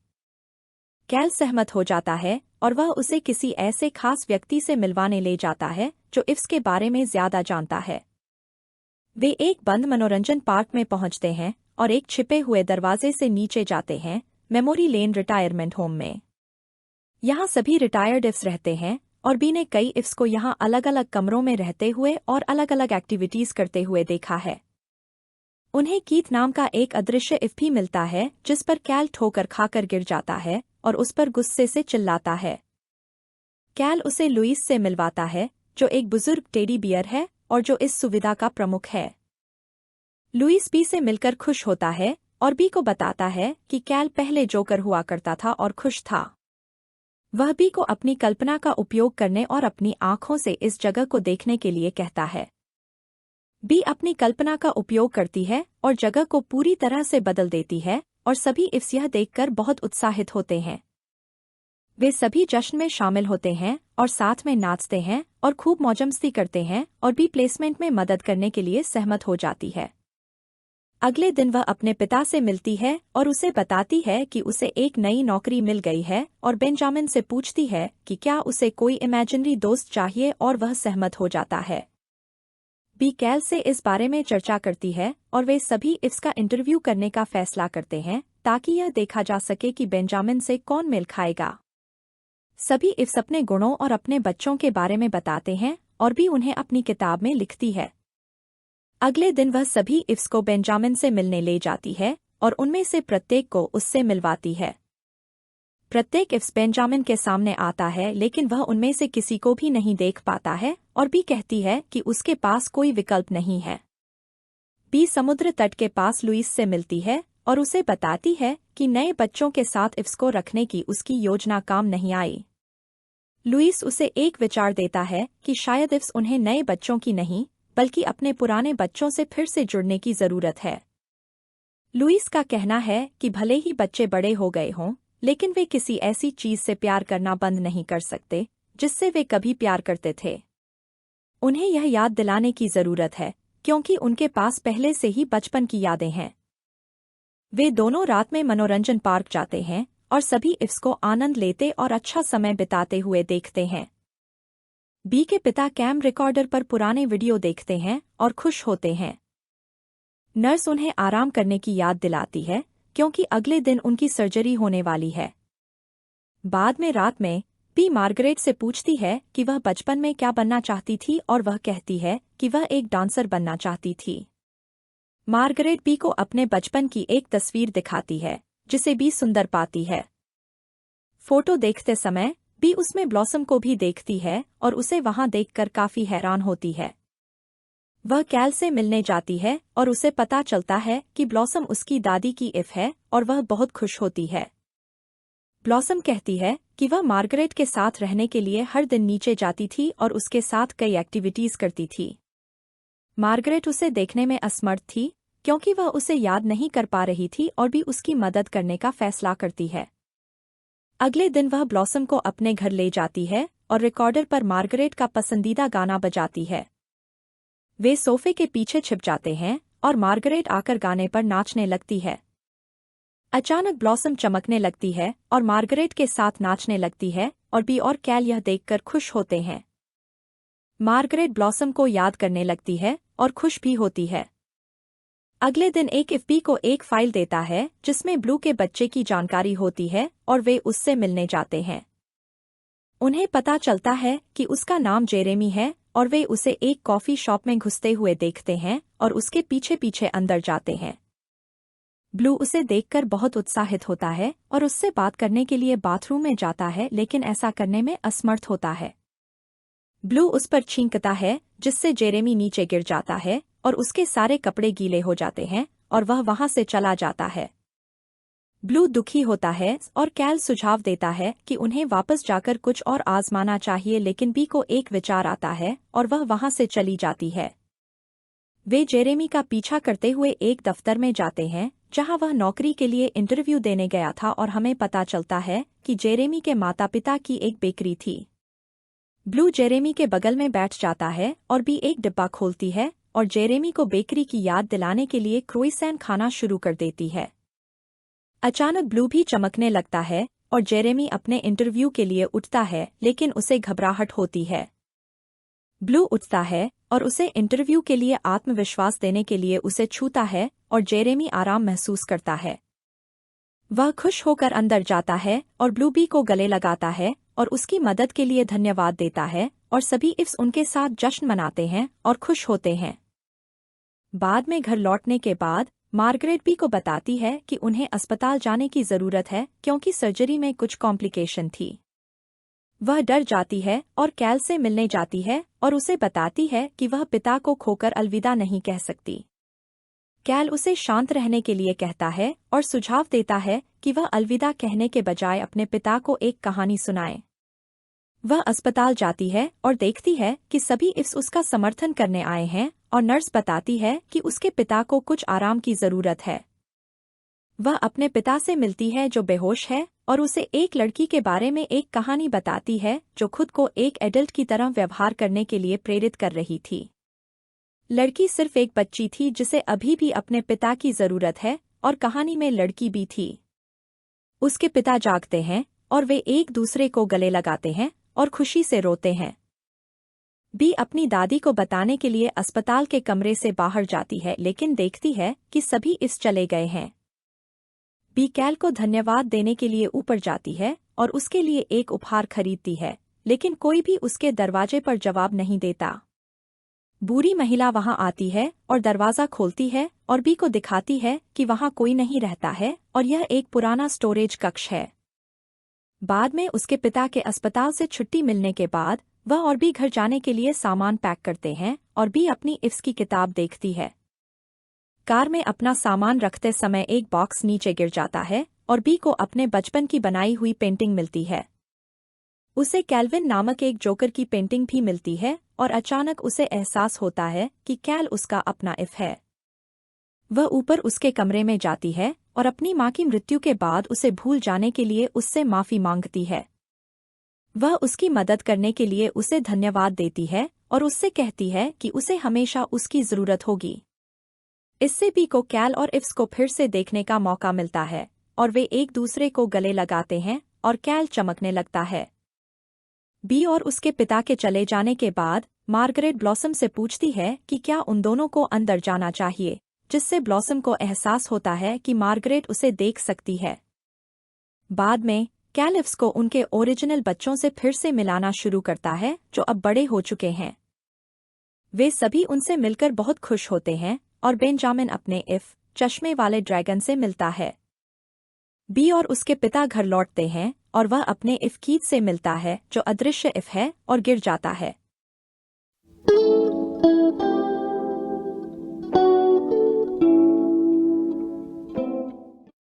कैल सहमत हो जाता है और वह उसे किसी ऐसे खास व्यक्ति से मिलवाने ले जाता है जो इफ्स के बारे में ज्यादा जानता है। वे एक बंद मनोरंजन पार्क में पहुंचते हैं और एक छिपे हुए दरवाजे से नीचे जाते हैं मेमोरी लेन रिटायरमेंट होम में। यहाँ सभी रिटायर्ड इफ्स रहते हैं और बी ने कई इफ्स को यहाँ अलग अलग कमरों में रहते हुए और अलग अलग एक्टिविटीज करते हुए देखा है। उन्हें कीथ नाम का एक अदृश्य इफ भी मिलता है जिस पर कैल ठोकर खाकर गिर जाता है और उस पर गुस्से से चिल्लाता है। कैल उसे लुइस से मिलवाता है जो एक बुजुर्ग टेडी बियर है और जो इस सुविधा का प्रमुख है। लुइस बी से मिलकर खुश होता है और बी को बताता है कि कैल पहले जोकर हुआ करता था और खुश था। वह बी को अपनी कल्पना का उपयोग करने और अपनी आंखों से इस जगह को देखने के लिए कहता है। बी अपनी कल्पना का उपयोग करती है और जगह को पूरी तरह से बदल देती है और सभी इफ्स यह देखकर बहुत उत्साहित होते हैं। वे सभी जश्न में शामिल होते हैं और साथ में नाचते हैं और खूब मौजमस्ती करते हैं और बी प्लेसमेंट में मदद करने के लिए सहमत हो जाती है। अगले दिन वह अपने पिता से मिलती है और उसे बताती है कि उसे एक नई नौकरी मिल गई है और बेंजामिन से पूछती है कि क्या उसे कोई इमेजिनरी दोस्त चाहिए और वह सहमत हो जाता है। बी कैल से इस बारे में चर्चा करती है और वे सभी इफ्स का इंटरव्यू करने का फैसला करते हैं ताकि यह देखा जा सके कि बेंजामिन से कौन मेल खाएगा। सभी इफ्स अपने गुणों और अपने बच्चों के बारे में बताते हैं और बी उन्हें अपनी किताब में लिखती है। अगले दिन वह सभी इफ्स को बेंजामिन से मिलने ले जाती है और उनमें से प्रत्येक को उससे मिलवाती है। प्रत्येक इफ्स बेंजामिन के सामने आता है लेकिन वह उनमें से किसी को भी नहीं देख पाता है और बी कहती है कि उसके पास कोई विकल्प नहीं है। बी समुद्र तट के पास लुइस से मिलती है और उसे बताती है कि नए बच्चों के साथ इफ्स को रखने की उसकी योजना काम नहीं आई। लुइस उसे एक विचार देता है कि शायद इफ्स उन्हें नए बच्चों की नहीं बल्कि अपने पुराने बच्चों से फिर से जुड़ने की जरूरत है। लुइस का कहना है कि भले ही बच्चे बड़े हो गए हों, लेकिन वे किसी ऐसी चीज से प्यार करना बंद नहीं कर सकते जिससे वे कभी प्यार करते थे। उन्हें यह याद दिलाने की जरूरत है क्योंकि उनके पास पहले से ही बचपन की यादें हैं। वे दोनों रात में मनोरंजन पार्क जाते हैं और सभी इफ्स को आनंद लेते और अच्छा समय बिताते हुए देखते हैं। बी के पिता कैम रिकॉर्डर पर पुराने वीडियो देखते हैं और खुश होते हैं। नर्स उन्हें आराम करने की याद दिलाती है क्योंकि अगले दिन उनकी सर्जरी होने वाली है। बाद में रात में बी मार्गरेट से पूछती है कि वह बचपन में क्या बनना चाहती थी और वह कहती है कि वह एक डांसर बनना चाहती थी। मार्गरेट बी को अपने बचपन की एक तस्वीर दिखाती है जिसे बी सुंदर पाती है। फोटो देखते समय बी उसमें ब्लॉसम को भी देखती है और उसे वहां देखकर काफी हैरान होती है। वह कैल से मिलने जाती है और उसे पता चलता है कि ब्लॉसम उसकी दादी की इफ है और वह बहुत खुश होती है। ब्लॉसम कहती है कि वह मार्गरेट के साथ रहने के लिए हर दिन नीचे जाती थी और उसके साथ कई एक्टिविटीज करती थी। मार्गरेट उसे देखने में असमर्थ थी क्योंकि वह उसे याद नहीं कर पा रही थी और भी उसकी मदद करने का फैसला करती है। अगले दिन वह ब्लॉसम को अपने घर ले जाती है और रिकॉर्डर पर मार्गरेट का पसंदीदा गाना बजाती है। वे सोफे के पीछे छिप जाते हैं और मार्गरेट आकर गाने पर नाचने लगती है। अचानक ब्लॉसम चमकने लगती है और मार्गरेट के साथ नाचने लगती है और बी और कैल यह देखकर खुश होते हैं। मार्गरेट ब्लॉसम को याद करने लगती है और खुश भी होती है। अगले दिन एक एफबी को एक फाइल देता है जिसमें ब्लू के बच्चे की जानकारी होती है और वे उससे मिलने जाते हैं। उन्हें पता चलता है कि उसका नाम जेरेमी है और वे उसे एक कॉफी शॉप में घुसते हुए देखते हैं और उसके पीछे पीछे अंदर जाते हैं। ब्लू उसे देखकर बहुत उत्साहित होता है और उससे बात करने के लिए बाथरूम में जाता है लेकिन ऐसा करने में असमर्थ होता है। ब्लू उस पर छींकता है जिससे जेरेमी नीचे गिर जाता है और उसके सारे कपड़े गीले हो जाते हैं और वह वहां से चला जाता है। ब्लू दुखी होता है और कैल सुझाव देता है कि उन्हें वापस जाकर कुछ और आजमाना चाहिए लेकिन बी को एक विचार आता है और वह वहां से चली जाती है। वे जेरेमी का पीछा करते हुए एक दफ्तर में जाते हैं जहां वह नौकरी के लिए इंटरव्यू देने गया था और हमें पता चलता है कि जेरेमी के माता पिता की एक बेकरी थी। ब्लू जेरेमी के बगल में बैठ जाता है और बी एक डिब्बा खोलती है और जेरेमी को बेकरी की याद दिलाने के लिए क्रोइसैन खाना शुरू कर देती है। अचानक ब्लू भी चमकने लगता है और जेरेमी अपने इंटरव्यू के लिए उठता है लेकिन उसे घबराहट होती है। ब्लू उठता है और उसे इंटरव्यू के लिए आत्मविश्वास देने के लिए उसे छूता है और जेरेमी आराम महसूस करता है। वह खुश होकर अंदर जाता है और ब्लू बी को गले लगाता है और उसकी मदद के लिए धन्यवाद देता है और सभी इफ्स उनके साथ जश्न मनाते हैं और खुश होते हैं। बाद में घर लौटने के बाद मार्गरेट बी को बताती है कि उन्हें अस्पताल जाने की जरूरत है क्योंकि सर्जरी में कुछ कॉम्प्लिकेशन थी। वह डर जाती है और कैल से मिलने जाती है और उसे बताती है कि वह पिता को खोकर अलविदा नहीं कह सकती। कैल उसे शांत रहने के लिए कहता है और सुझाव देता है कि वह अलविदा कहने के बजाय अपने पिता को एक कहानी सुनाए। वह अस्पताल जाती है और देखती है कि सभी इफ्स उसका समर्थन करने आए हैं और नर्स बताती है कि उसके पिता को कुछ आराम की जरूरत है। वह अपने पिता से मिलती है जो बेहोश है और उसे एक लड़की के बारे में एक कहानी बताती है जो खुद को एक एडल्ट की तरह व्यवहार करने के लिए प्रेरित कर रही थी। लड़की सिर्फ एक बच्ची थी जिसे अभी भी अपने पिता की जरूरत है और कहानी में लड़की भी थी। उसके पिता जागते हैं और वे एक दूसरे को गले लगाते हैं और खुशी से रोते हैं। बी अपनी दादी को बताने के लिए अस्पताल के कमरे से बाहर जाती है लेकिन देखती है कि सभी इस चले गए हैं। बी कैल को धन्यवाद देने के लिए ऊपर जाती है और उसके लिए एक उपहार खरीदती है लेकिन कोई भी उसके दरवाजे पर जवाब नहीं देता। बूढ़ी महिला वहां आती है और दरवाजा खोलती है और बी को दिखाती है कि वहां कोई नहीं रहता है और यह एक पुराना स्टोरेज कक्ष है। बाद में उसके पिता के अस्पताल से छुट्टी मिलने के बाद वह और बी घर जाने के लिए सामान पैक करते हैं और बी अपनी इफ्स की किताब देखती है। कार में अपना सामान रखते समय एक बॉक्स नीचे गिर जाता है और बी को अपने बचपन की बनाई हुई पेंटिंग मिलती है। उसे कैल्विन नामक एक जोकर की पेंटिंग भी मिलती है और अचानक उसे एहसास होता है कि कैल उसका अपना इफ है। वह ऊपर उसके कमरे में जाती है और अपनी मां की मृत्यु के बाद उसे भूल जाने के लिए उससे माफी मांगती है। वह उसकी मदद करने के लिए उसे धन्यवाद देती है और उससे कहती है कि उसे हमेशा उसकी जरूरत होगी। इससे बी को कैल और इफ्स को फिर से देखने का मौका मिलता है और वे एक दूसरे को गले लगाते हैं और कैल चमकने लगता है। बी और उसके पिता के चले जाने के बाद मार्गरेट ब्लॉसम से पूछती है कि क्या उन दोनों को अंदर जाना चाहिए, जिससे ब्लॉसम को एहसास होता है कि मार्गरेट उसे देख सकती है। बाद में कैल इफ्स को उनके ओरिजिनल बच्चों से फिर से मिलाना शुरू करता है जो अब बड़े हो चुके हैं। वे सभी उनसे मिलकर बहुत खुश होते हैं और बेंजामिन अपने इफ चश्मे वाले ड्रैगन से मिलता है। बी और उसके पिता घर लौटते हैं और वह अपने इफ़कीद से मिलता है जो अदृश्य इफ़ है और गिर जाता है।